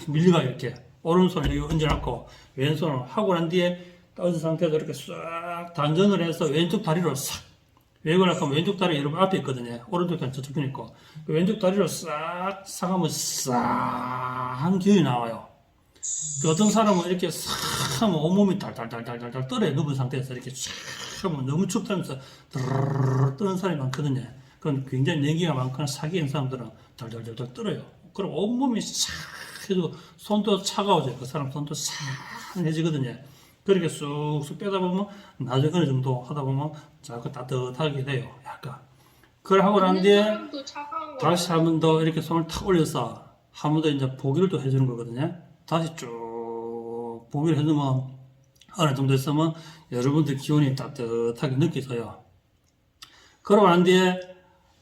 밀려가요. 이렇게 오른손을 여기 얹어놓고 왼손을 하고 난 뒤에 떨어진 상태에서 이렇게 싹 단전을 해서 왼쪽 다리로 싹, 왜 그러냐면 왼쪽 다리 여러분 앞에 있거든요. 오른쪽 다리 저쪽에 있고, 그 왼쪽 다리로 싹 하면 싹 한 기운이 나와요. 그 어떤 사람은 이렇게 싹 하면 온몸이 달달달달달달 떨어요. 누운 상태에서 이렇게 쫙 하면 너무 춥다면서 드르르르 뜨는 사람이 많거든요. 그건 굉장히 냉기가 많거나 사기 있는 사람들은 달달달달 떨어요. 그럼 온몸이 싹 해도 손도 차가워져요. 그 사람 손도 싹해지거든요. 그렇게 쑥쑥 빼다 보면 나중에 어느 정도 하다 보면 자꾸 따뜻하게 돼요. 약간. 그걸 하고 난
있는
뒤에
사람도 차가운 거
다시 한 번 더 이렇게 손을 탁 올려서 한 번 더 이제 보기를 또 해주는 거거든요. 다시 쭉 보기를 해주면 어느 정도 있으면 여러분들 기운이 따뜻하게 느껴져요. 그러고 난 뒤에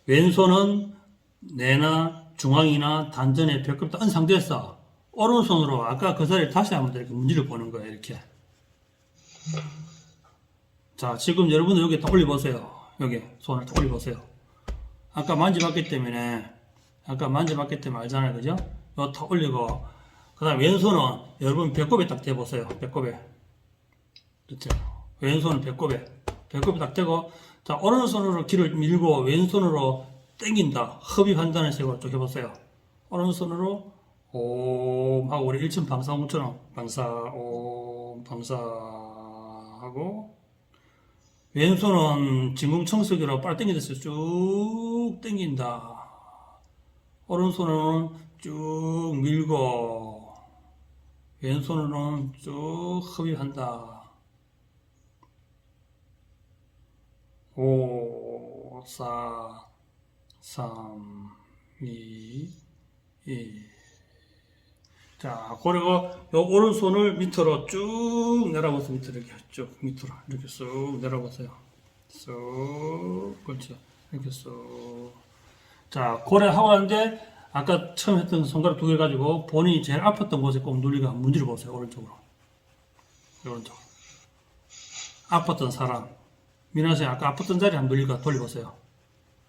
왼손은 내나 중앙이나 단전에 벽급도 얹은 상태에서 오른손으로 아까 그 자리에 다시 한 번 더 이렇게 문지를 보는 거예요. 이렇게. 자, 지금 여러분들 여기 딱 올려보세요. 여기 손을 딱 올려보세요. 아까 만져봤기 때문에 알잖아요. 그죠? 이거 탁 올리고, 그 다음 왼손은 여러분 배꼽에 딱 대보세요. 배꼽에. 그렇죠? 왼손은 배꼽에 딱 대고, 자, 오른손으로 길을 밀고 왼손으로 당긴다. 흡입한다는 식으로 쭉 해보세요. 오른손으로 옴 하고 우리 일천 방사홍처럼 방사 옴 방사 하고, 왼손은 진공청소기로 빨리 당기듯이 쭉 당긴다. 오른손은 쭉 밀고 왼손으로는 쭉 흡입한다. 5, 4, 3, 2, 1. 자, 그리고 요 오른손을 밑으로 쭉 내려보세요. 밑으로 이렇게 쭉 밑으로 이렇게 쑥 내려보세요. 쑥, 그렇죠. 이렇게 쑥. 자, 고래 하고 하는데 아까 처음 했던 손가락 두 개 가지고 본인이 제일 아팠던 곳에 꼭 눌리고 한번 문질러 보세요. 오른쪽으로. 오른쪽. 아팠던 사람. 미나씨 아까 아팠던 자리 한번 눌리고 돌려보세요.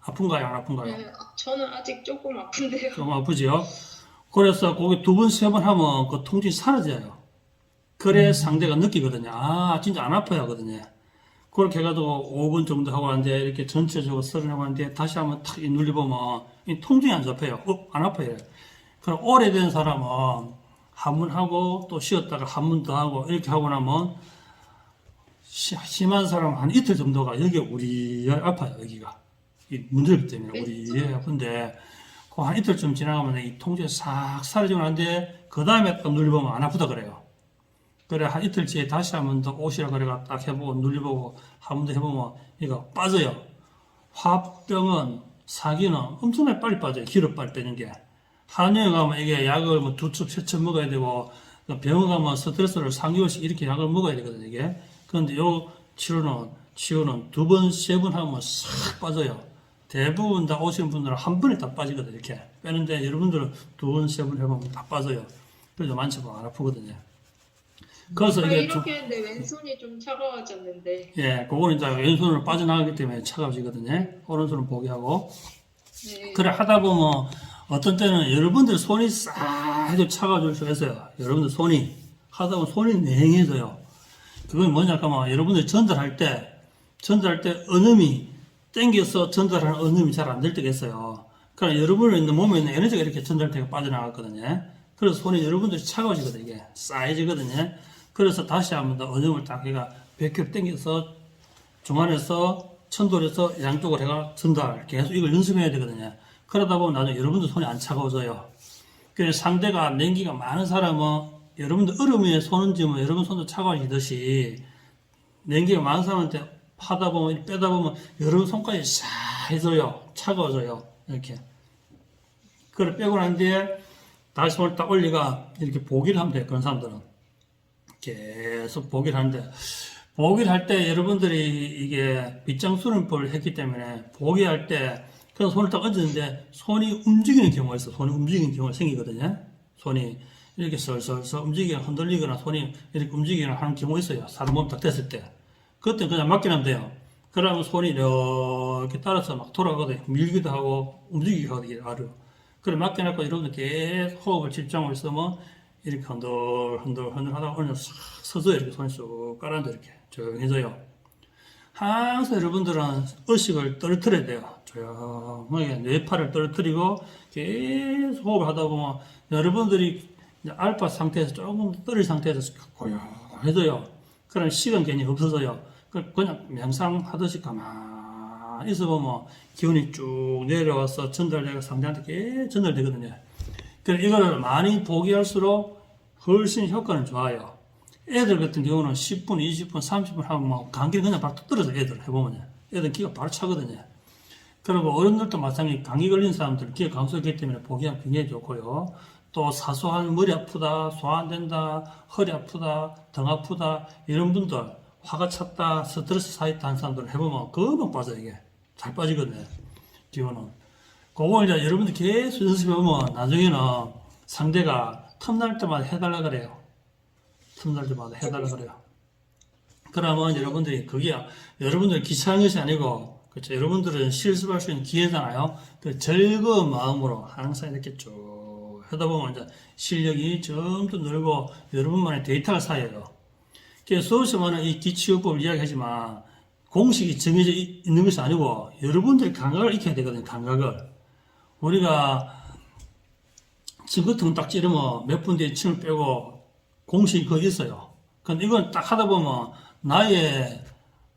아픈가요? 안 아픈가요?
네, 저는 아직 조금 아픈데요.
좀 아프지요? 그래서 거기 두 번, 세 번 하면 그 통증이 사라져요. 그래 상대가 느끼거든요. 아, 진짜 안 아파요 하거든요. 그렇게 해가지고 5분 정도 하고 하는데 이렇게 전체적으로 서른하고 하는데 다시 한번 탁 눌려보면 이 통증이 안 잡혀요. 안 아파요. 그럼 오래된 사람은 한 번 하고 또 쉬었다가 한 번 더 하고 이렇게 하고 나면 심한 사람은 한 이틀 정도가 여기 우리 아파요. 여기가. 이 문제기 때문에 우리 아픈데 그 한 이틀쯤 지나가면 이 통증이 싹 사라지고 나는데 그 다음에 또 눌려보면 안 아프다 그래요. 그래 한 이틀째 다시 한 번 더 오시라 그래가 딱 해보고 눌려보고 한 번 더 해보면 이거 빠져요. 화병은 사기는 엄청나게 빨리 빠져요. 기력 빨리 빼는 게. 한의원 가면 이게 약을 뭐 2첩, 3첩 먹어야 되고 병원 가면 스트레스를 3개월씩 이렇게 약을 먹어야 되거든요. 이게. 그런데 요 치료는 2번, 3번 하면 싹 빠져요. 대부분 다 오시는 분들은 한 번에 다 빠지거든요. 이렇게 빼는데 여러분들은 2번, 3번 해보면 다 빠져요. 그래서 만져보면 안 아프거든요. 그래서 이게
이렇게 했는데 왼손이 좀 차가워졌는데.
예, 그거는 이제 왼손으로 빠져나가기 때문에 차가워지거든요. 오른손은 포기하고.
네.
그래 하다 보면 어떤 때는 여러분들 손이 싹 해도 차가워질 수가 있어요. 여러분들 손이 하다 보면 손이 냉해져요. 그건 뭐냐 하면 여러분들 전달할 때 언음이 땡겨서 전달하는 언음이 잘 안 될 때가 있어요. 그러니까 여러분의 있는 몸에 있는 에너지가 이렇게 전달되고 빠져나갔거든요. 그래서 손이 여러분들이 차가워지거든요. 이게 쌓여지거든요. 그래서 다시 한번 더 언음을 딱 해가 100kg 땡겨서 중안에서 천돌에서 양쪽으로 해가 전달 계속 이걸 연습해야 되거든요. 그러다 보면 나중에 여러분들 손이 안 차가워져요. 그래서 상대가 냉기가 많은 사람은 여러분들 얼음 위에 손 얹으면 여러분 손도 차가워지듯이 냉기가 많은 사람한테 하다 보면 빼다 보면 여러분 손까지 싸해져요. 차가워져요. 이렇게. 그걸 빼고 난 뒤에 다시 손을 딱 올리가 이렇게 보기를 하면 돼요. 그런 사람들은 계속 보기를 하는데 보기를 할 때 여러분들이 이게 빗장수련법을 했기 때문에 보기할 때 그래서 손을 딱 얹었는데 손이 움직이는 경우가 있어. 손이 움직이는 경우가 생기거든요. 손이 이렇게 설설설 움직이거나 흔들리거나 손이 이렇게 움직이거나 하는 경우가 있어요. 사람 몸 딱 됐을 때. 그때 그냥 맡기면 돼요. 그러면 손이 이렇게 따라서 막 돌아가거든요. 밀기도 하고 움직이기도 하거든요. 아래로. 그래 맡겨놓고 여러분들 계속 호흡을 집중하고 있으면 이렇게 흔들 하다가 어느 싹 서서히 이렇게 손이 쑥 깔아앉아 이렇게 조용해져요. 항상 여러분들은 의식을 떨어뜨려야 돼요. 조용하게 뇌파를 떨어뜨리고 계속 호흡을 하다 보면 여러분들이 이제 알파 상태에서 조금 떨어진 상태에서 고요하게 해져요. 그런 시간 괜히 없어져요. 그냥 명상하듯이 가만히 있어보면 기운이 쭉 내려와서 전달되고 상대한테 계속 전달되거든요. 그래서 이거를 많이 포기할수록 훨씬 효과는 좋아요. 애들 같은 경우는 10분, 20분, 30분 하면 뭐 감기는 그냥 바로 떨어져. 애들 해보면 애들 기가 바로 차거든요. 그리고 어른들도 마찬가지. 감기 걸린 사람들 기가 감소했기 때문에 포기하기 굉장히 좋고요. 또 사소한 머리 아프다, 소화 안 된다, 허리 아프다, 등 아프다 이런 분들 화가 찼다, 스트레스 쌓였다 하는 사람들 해보면 금방 빠져. 이게 잘 빠지거든요. 기운은. 그거 이제 여러분들 계속 연습해보면 나중에는 상대가 틈날 때마다 해달라 그래요. 틈날 때마다 해달라 그래요. 그러면 여러분들이 그게 여러분들 귀찮은 것이 아니고, 그렇죠. 여러분들은 실습할 수 있는 기회잖아요. 그 즐거운 마음으로 항상 이렇게 쭉 하다 보면 이제 실력이 점점 늘고 여러분만의 데이터가 쌓여요. 그래서 수업시간은 이 기치요법을 이야기하지만 공식이 정해져 있는 것이 아니고 여러분들이 감각을 익혀야 되거든요. 감각을. 우리가 침구통 딱 찌르면 몇 분 뒤에 침을 빼고 공식이 거기 있어요. 근데 이건 딱 하다 보면 나의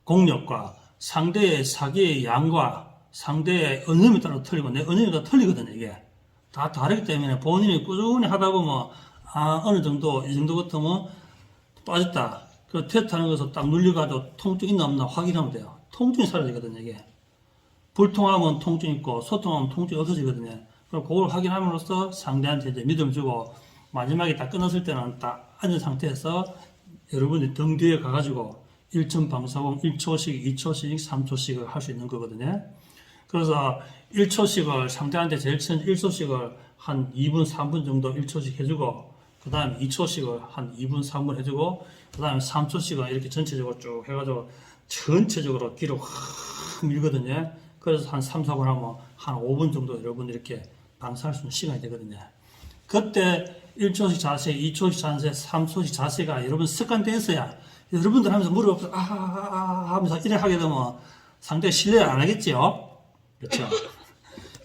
공력과 상대의 사기의 양과 상대의 언념에 따라 틀리고 내 언념에 따라 틀리거든요. 이게 다 다르기 때문에 본인이 꾸준히 하다 보면 어느 정도 이 정도 같으면 빠졌다. 그 테스트하는 것을 딱 눌려가지고 통증 있나 없나 확인하면 돼요. 통증이 사라지거든요. 이게 불통하면 통증 있고 소통하면 통증이 없어지거든요. 그럼 그걸 확인함으로써 상대한테 이제 믿음을 주고 마지막에 딱 끝났을 때는 딱 앉은 상태에서 여러분이 등 뒤에 가가지고 1천 방사공 1초씩, 2초씩, 3초씩을 할 수 있는 거거든요. 그래서 1초씩을 상대한테 제일 첫 1초씩을 한 2분, 3분 정도 1초씩 해주고 그 다음에 2초씩을 한 2분, 3분 해주고 그 다음에 3초씩은 이렇게 전체적으로 쭉 해가지고 전체적으로 뒤로 확 밀거든요. 그래서 한 3, 4분 하면 한 5분 정도 여러분 이렇게 방사할 수 있는 시간이 되거든요. 그때 1초씩 자세, 2초씩 자세, 3초씩 자세가 여러분 습관되어 있어야 여러분들 하면서 무릎 없어 하면서 이래 하게 되면 상대가 신뢰를 안 하겠지요. 그렇죠?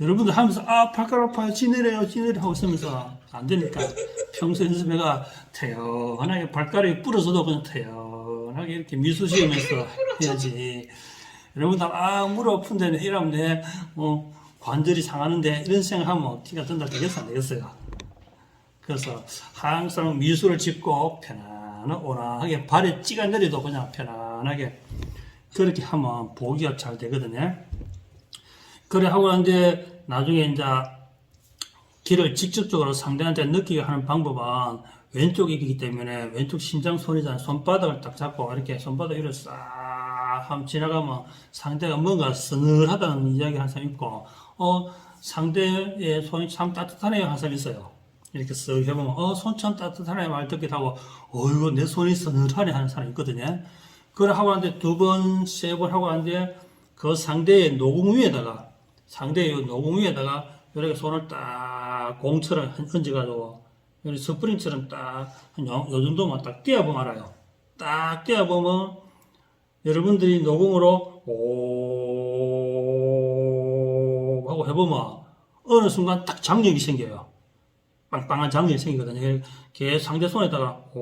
여러분들 하면서 발가락 아파요, 지내래요 하고 있으면서 안 되니까 평소 연습해가 태연하게 발가락이 부러져도 그냥 태연하게 이렇게 미소 지으면서 해야지. 여러분들 무릎 아픈데 이러면 내 관절이 상하는데 이런 생각하면 티가 든다 되겠어 안 되겠어요? 그래서 항상 미소를 짓고 온화하게 발에 찌가 내려도 그냥 편안하게 그렇게 하면 보기가 잘 되거든요. 그래 하고 나는데 나중에 이제 기를 직접적으로 상대한테 느끼게 하는 방법은 왼쪽이기 때문에 왼쪽 심장손이잖아요. 손바닥을 딱 잡고 이렇게 손바닥 위로 싹 하면 지나가면 상대가 뭔가 서늘하다는 이야기 하는 사람 있고 상대의 손이 참 따뜻하네요 하는 사람 있어요. 이렇게 쓱 해보면 손 참 따뜻하네 말 듣기도 하고 이거 내 손이 서늘하네 하는 사람이 있거든요. 그걸 하고 나는데 2번, 3번 하고 나는데 그 상대의 노공 위에다가 이렇게 손을 딱 공처럼 얹어가지고 여기 스프링처럼 딱 요 정도만 딱 띄어보면 알아요. 딱 띄어보면 여러분들이 노공으로 오 하고 해보면 어느 순간 딱 장력이 생겨요. 빵빵한 장력이 생기거든요. 계속 상대 손에다가 오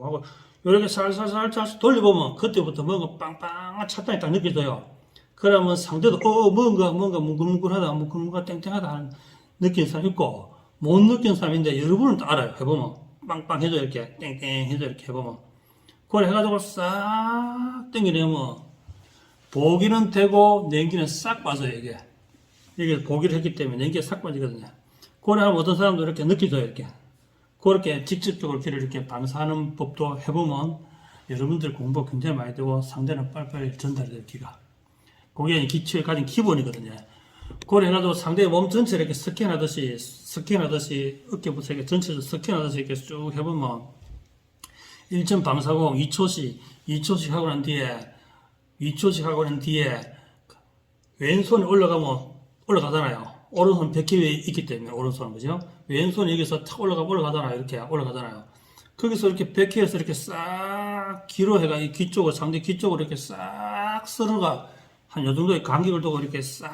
하고 이렇게 살살 돌려보면 그때부터 뭔가 빵빵한 찻단이 딱 느껴져요. 그러면 상대도 뭔가 뭉글뭉글하다 땡땡하다 하는 느끼는 사람 있고 못 느끼는 사람인데 여러분은 또 알아요. 해보면 빵빵 해줘 이렇게 땡땡 해줘 이렇게 해보면 그걸 해가지고 싹 땡기려면 보기는 되고 냉기는 싹 빠져요. 이게 보기를 했기 때문에 냉기가 싹 빠지거든요. 그걸 하면 어떤 사람도 이렇게 느껴져요. 이렇게 그렇게 직접적으로 기를 이렇게 방사하는 법도 해보면 여러분들 공부 굉장히 많이 되고 상대는 빨리빨리 전달이 돼요. 기가 그게 기초에 가진 기본이거든요. 그걸 해가지고 상대의 몸 전체를 이렇게 스캔하듯이 어깨부터 이렇게 전체적으로 스캔하듯이 이렇게 쭉 해보면 1점 방사공 2초씩 하고 난 뒤에 왼손이 올라가잖아요. 오른손 백희 위에 있기 때문에 오른손은 그죠? 왼손이 여기서 탁 올라가잖아요. 이렇게 올라가잖아요. 거기서 이렇게 백희에서 이렇게 싹 뒤로 해가 이 귀 쪽을 상대 귀 쪽으로 이렇게 싹 쓸어가 한 요 정도의 간격을 두고 이렇게 싹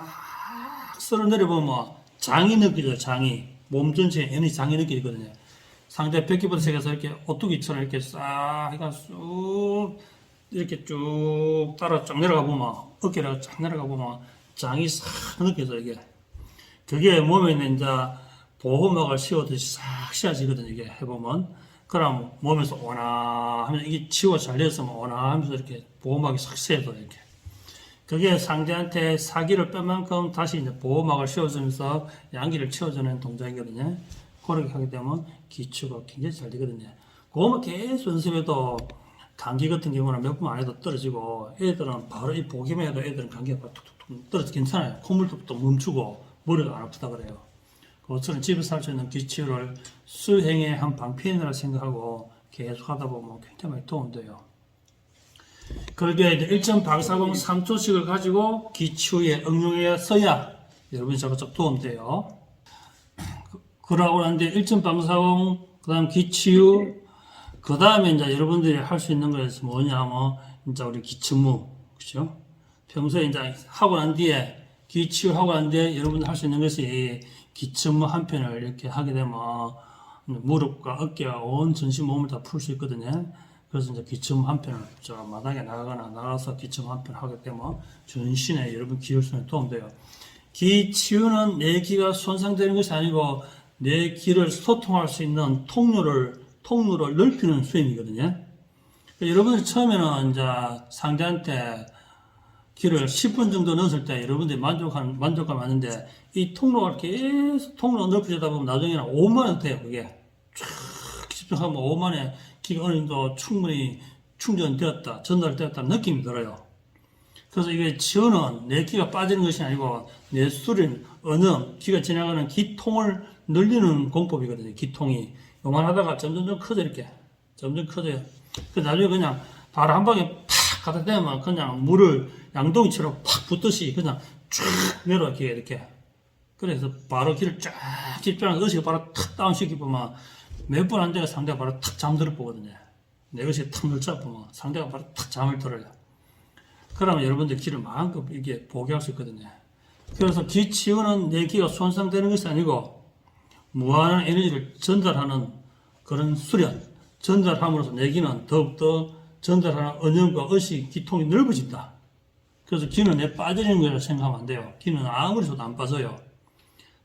쓸어 내려보면 장이 느껴져요. 장이 몸 전체에 에너지 장이 느껴지거든요. 상대 벽기부터 시작해서 이렇게 오뚜기처럼 이렇게 싹 해가 쑥 이렇게 쭉 따라 쫙 내려가 보면 어깨가 쫙 내려가 보면 장이 싹 느껴져 이게. 그게 몸에 있는 이제 보호막을 씌우듯이 싹 씌워지거든요. 이게 해보면. 그럼 몸에서 오나 하면서 이게 치유가 잘 됐으면 오나 하면서 이렇게 보호막이 싹 씌워져 이렇게. 그게 상대한테 사기를 뺀 만큼 다시 이제 보호막을 씌워주면서 양기를 채워주는 동작이거든요. 그렇게 하게 되면 기초가 굉장히 잘 되거든요. 그거만 계속 연습해도 감기 같은 경우는 몇 번 안 해도 떨어지고 애들은 바로 이 보기만 해도 애들은 감기가 바로 툭툭툭 떨어져 괜찮아요. 콧물도 또 멈추고 머리가 안 아프다 그래요. 그것처럼 집에서 할 수 있는 기치유를 수행의 한 방편이라 생각하고 계속 하다 보면 굉장히 많이 도움돼요. 그렇게 이제 1.840 3초씩을 가지고 기치유에 응용해서야 여러분이 저것저것 도움돼요. 그러고 난데 1.840 그 다음 기치유 그 다음에 이제 여러분들이 할 수 있는 것이 뭐냐 하면 이제 우리 기침무 그죠? 평소에 이제 하고 난 뒤에 기치유 하고 난 뒤에 여러분들 할 수 있는 것이 기침무 한 편을 이렇게 하게 되면 무릎과 어깨와 온 전신 몸을 다 풀 수 있거든요. 그래서 이제 기침 한 편을 저 마당에 나가거나 나가서 기침 한 편 하게 되면 전신에 여러분 기혈순에 도움돼요. 기치유는 내 기가 손상되는 것이 아니고 내 기를 소통할 수 있는 통로를 넓히는 수행이거든요. 여러분들 처음에는 이제 상대한테 기를 10분 정도 넣었을 때 여러분들이 만족감 많은데 이 통로가 계속 통로가 넓혀지다 보면 나중에는 5만원 돼요. 그게 쫙 집중하면 5만에 기가 어느 정도 충분히 충전되었다, 전달되었다는 느낌이 들어요. 그래서 이게 치유는 내 기가 빠지는 것이 아니고 내 수린, 언음, 기가 지나가는 기통을 늘리는 공법이거든요. 기통이 요만하다가 점점 커져 이렇게 점점 커져요. 그 나중에 그냥 바로 한 방에 팍 갖다 대면 그냥 물을 양동이처럼 팍 붓듯이 그냥 쭉 내려와 기가 이렇게. 그래서 바로 기를 쫙 집중하는 의식을 바로 탁 다운시키면 몇 번 안 돼가 상대가 바로 탁 잠들어 보거든요. 내 의식이 탁 늘잡으면 상대가 바로 탁 잠을 들어요. 그러면 여러분들 기를 마음껏 이게 보게 할 수 있거든요. 그래서 기 치유는 내 기가 손상되는 것이 아니고 무한한 에너지를 전달하는 그런 수련, 전달함으로써 내 기는 더욱더 전달하는 언념과 의식, 기통이 넓어진다. 그래서 기는 내 빠지는 거라고 생각하면 안 돼요. 기는 아무리 줘도 안 빠져요.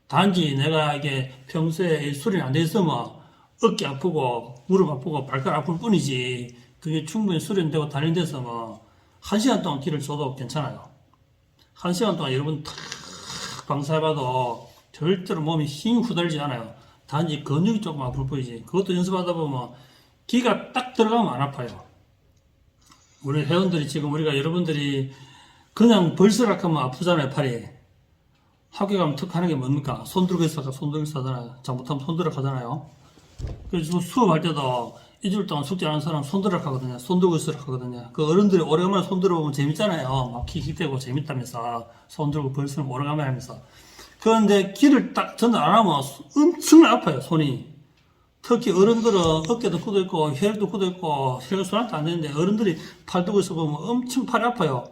단지 내가 이게 평소에 수련이 안 돼 있으면 어깨 아프고 무릎 아프고 발가락 아플 뿐이지 그게 충분히 수련되고 단련돼서 뭐 1시간 동안 기를 줘도 괜찮아요. 1시간 동안 여러분 탁 방사해봐도 절대로 몸이 힘이 후달리지 않아요. 단지 근육이 조금 아플 뿐이지. 그것도 연습하다 보면 기가 딱 들어가면 안 아파요. 우리 회원들이 지금 우리가 여러분들이 그냥 벌스락하면 아프잖아요. 팔이. 학교 가면 턱 하는 게 뭡니까? 손 들고 있어서 하잖아요. 잘못하면 손 들어 가잖아요. 그래서 수업할 때도 일주일 동안 숙제 안 하는 사람 손 들어 하거든요. 손 들고 있으라 하거든요. 그 어른들이 오래간만에 손 들어보면 재밌잖아요. 막 킥킥대고 재밌다면서 손 들고 벌스는 오래간만에 하면서. 그런데 기를 딱 전달 안 하면 엄청 아파요. 손이. 특히 어른들은 어깨도 굳어 있고 혈도 굳어 있고 혈관 순환도 안 되는데 어른들이 팔 들고 있어 보면 엄청 팔이 아파요.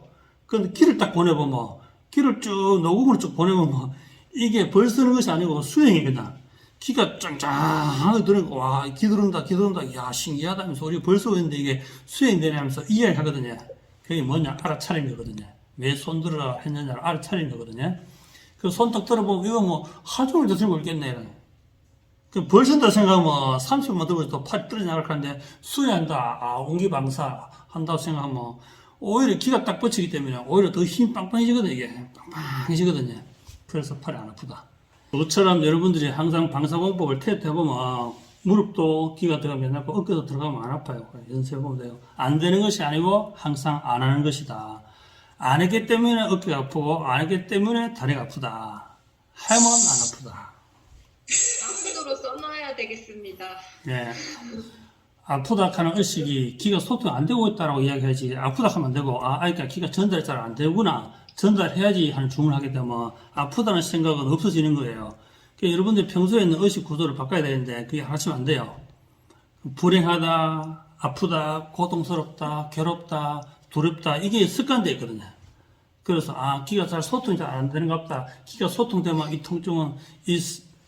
그런데 기를 딱 보내보면 기를 쭉 노국으로 쭉 보내보면 이게 벌 쓰는 것이 아니고 수행이 그냥 기가 짱짱하게 들어오고 와 기 들어온다 야 신기하다면서 우리 벌 쓰고 있는데 이게 수행되냐 하면서 이해를 하거든요. 그게 뭐냐 알아차린 거거든요. 왜 손 들으라 했느냐를 알아차린 거거든요. 그 손톱 들어보면 이거 뭐 하루 종일 들고 있겠네. 그 벌 쓴다 생각하면 30분만 들고 있어도 팔이 떨어져 나갈 건데 수행한다 옹기방사 한다고 생각하면 오히려 기가 딱 뻗치기 때문에 오히려 더 힘 빵빵해지거든요. 이게 빵빵해지거든요. 그래서 팔이 안 아프다. 그것처럼 여러분들이 항상 방사공법을 테스트해보면 무릎도 기가 들어가면 안 아프고 어깨도 들어가면 안 아파요. 연습해보면 돼요. 안 되는 것이 아니고 항상 안 하는 것이다. 안 했기 때문에 어깨가 아프고 안 했기 때문에 다리가 아프다. 하면 안 아프다.
아무도로 써놔야 되겠습니다.
예. 아프다 하는 의식이 기가 소통이 안 되고 있다라고 이야기하지 아프다 하면 안 되고 그러니까 기가 전달이 잘 안 되구나 전달해야지 하는 주문을 하게 되면 아프다는 생각은 없어지는 거예요. 그러니까 여러분들 평소에 있는 의식 구조를 바꿔야 되는데 그게 하시면 안 돼요. 불행하다, 아프다, 고통스럽다, 괴롭다, 두렵다 이게 습관되어 있거든요. 그래서 기가 잘 소통이 잘 안 되는 것 같다. 기가 소통되면 이 통증은 이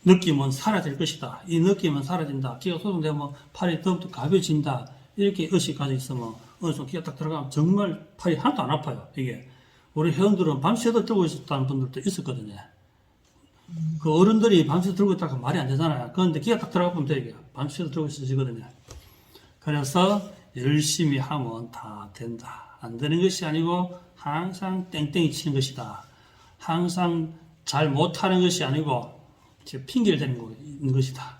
느낌은 사라질 것이다. 이 느낌은 사라진다. 기가 소송되면 팔이 더욱더 가벼워진다. 이렇게 의식 가지고 있으면 어느 정도 기가 딱 들어가면 정말 팔이 하나도 안 아파요. 이게 우리 회원들은 밤새도 들고 있었다는 분들도 있었거든요. 그 어른들이 밤새 들고 있다가 말이 안 되잖아요. 그런데 기가 딱 들어가면 돼. 이게 밤새도 들고 있어지거든요. 그래서 열심히 하면 다 된다. 안 되는 것이 아니고 항상 땡땡이 치는 것이다. 항상 잘 못하는 것이 아니고 핑계를 대는 것이다.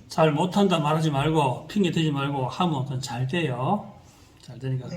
잘 못한다 말하지 말고 핑계 대지 말고 하면 그건 잘 돼요. 잘 되니까.